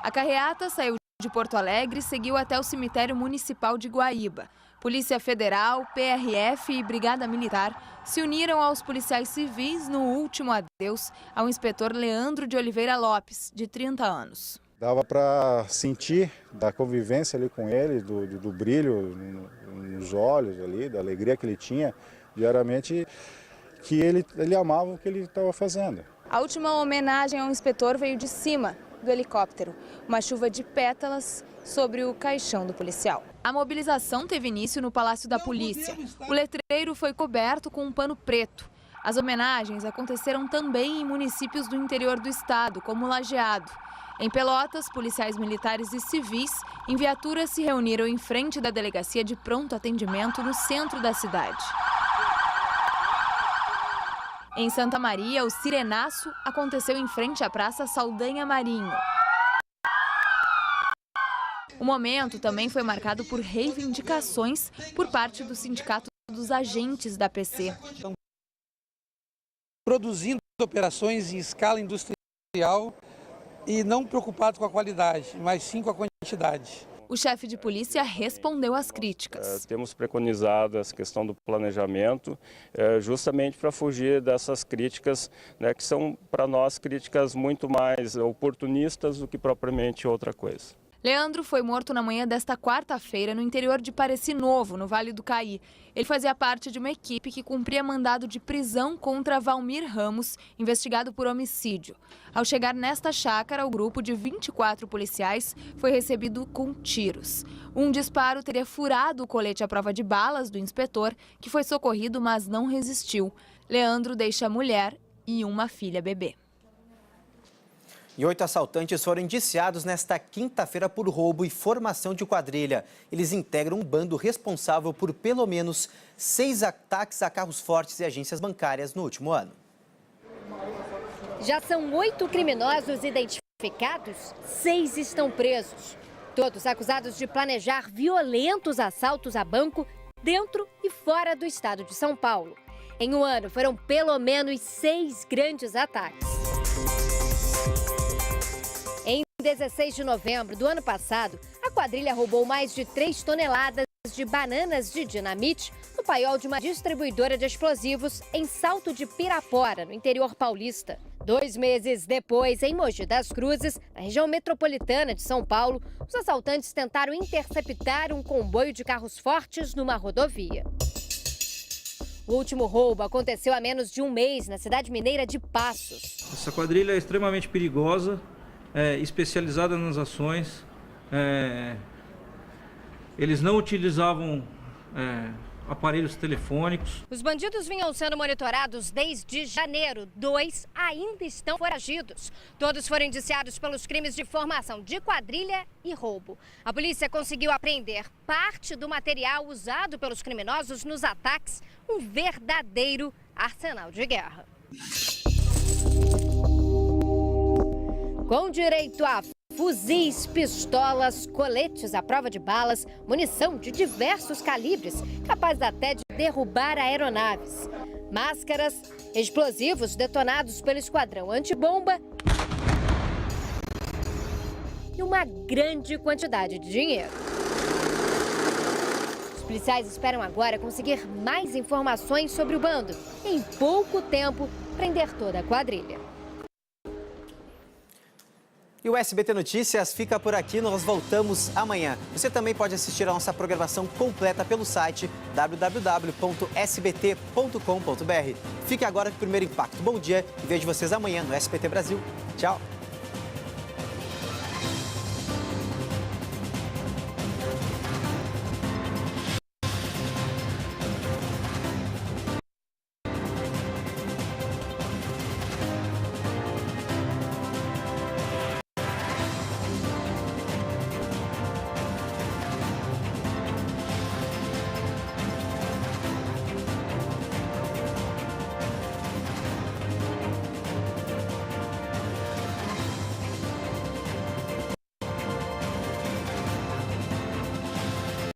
A carreata saiu de Porto Alegre e seguiu até o cemitério municipal de Guaíba. Polícia Federal, PRF e Brigada Militar se uniram aos policiais civis no último adeus ao inspetor Leandro de Oliveira Lopes, de 30 anos. Dava para sentir da convivência ali com ele, do brilho nos olhos ali, da alegria que ele tinha diariamente, que ele amava o que ele estava fazendo. A última homenagem ao inspetor veio de cima do helicóptero, uma chuva de pétalas sobre o caixão do policial. A mobilização teve início no Palácio da Polícia. O letreiro foi coberto com um pano preto. As homenagens aconteceram também em municípios do interior do estado, como Lajeado. Em Pelotas, policiais militares e civis em viaturas se reuniram em frente da delegacia de pronto atendimento no centro da cidade. Em Santa Maria, o sirenaço aconteceu em frente à Praça Saldanha Marinho. O momento também foi marcado por reivindicações por parte do Sindicato dos Agentes da PC. Produzindo operações em escala industrial e não preocupado com a qualidade, mas sim com a quantidade. O chefe de polícia respondeu às críticas. Temos preconizado essa questão do planejamento justamente para fugir dessas críticas, que são para nós críticas muito mais oportunistas do que propriamente outra coisa. Leandro foi morto na manhã desta quarta-feira no interior de Pareci Novo, no Vale do Caí. Ele fazia parte de uma equipe que cumpria mandado de prisão contra Valmir Ramos, investigado por homicídio. Ao chegar nesta chácara, o grupo de 24 policiais foi recebido com tiros. Um disparo teria furado o colete à prova de balas do inspetor, que foi socorrido, mas não resistiu. Leandro deixa a mulher e uma filha bebê. E 8 assaltantes foram indiciados nesta quinta-feira por roubo e formação de quadrilha. Eles integram um bando responsável por pelo menos 6 ataques a carros fortes e agências bancárias no último ano. Já são 8 criminosos identificados, 6 estão presos. Todos acusados de planejar violentos assaltos a banco dentro e fora do estado de São Paulo. Em um ano, foram pelo menos 6 grandes ataques. Em 16 de novembro do ano passado, a quadrilha roubou mais de 3 toneladas de bananas de dinamite no paiol de uma distribuidora de explosivos em Salto de Pirapora, no interior paulista. 2 meses depois, em Mogi das Cruzes, na região metropolitana de São Paulo, os assaltantes tentaram interceptar um comboio de carros fortes numa rodovia. O último roubo aconteceu há menos de um mês na cidade mineira de Passos. Essa quadrilha é extremamente perigosa. Especializada nas ações, eles não utilizavam aparelhos telefônicos. Os bandidos vinham sendo monitorados desde janeiro. 2 ainda estão foragidos. Todos foram indiciados pelos crimes de formação de quadrilha e roubo. A polícia conseguiu apreender parte do material usado pelos criminosos nos ataques, um verdadeiro arsenal de guerra. Com direito a fuzis, pistolas, coletes à prova de balas, munição de diversos calibres, capaz até de derrubar aeronaves. Máscaras, explosivos detonados pelo esquadrão antibomba e uma grande quantidade de dinheiro. Os policiais esperam agora conseguir mais informações sobre o bando e, em pouco tempo, prender toda a quadrilha. E o SBT Notícias fica por aqui, nós voltamos amanhã. Você também pode assistir a nossa programação completa pelo site www.sbt.com.br. Fique agora com o Primeiro Impacto. Bom dia e vejo vocês amanhã no SBT Brasil. Tchau!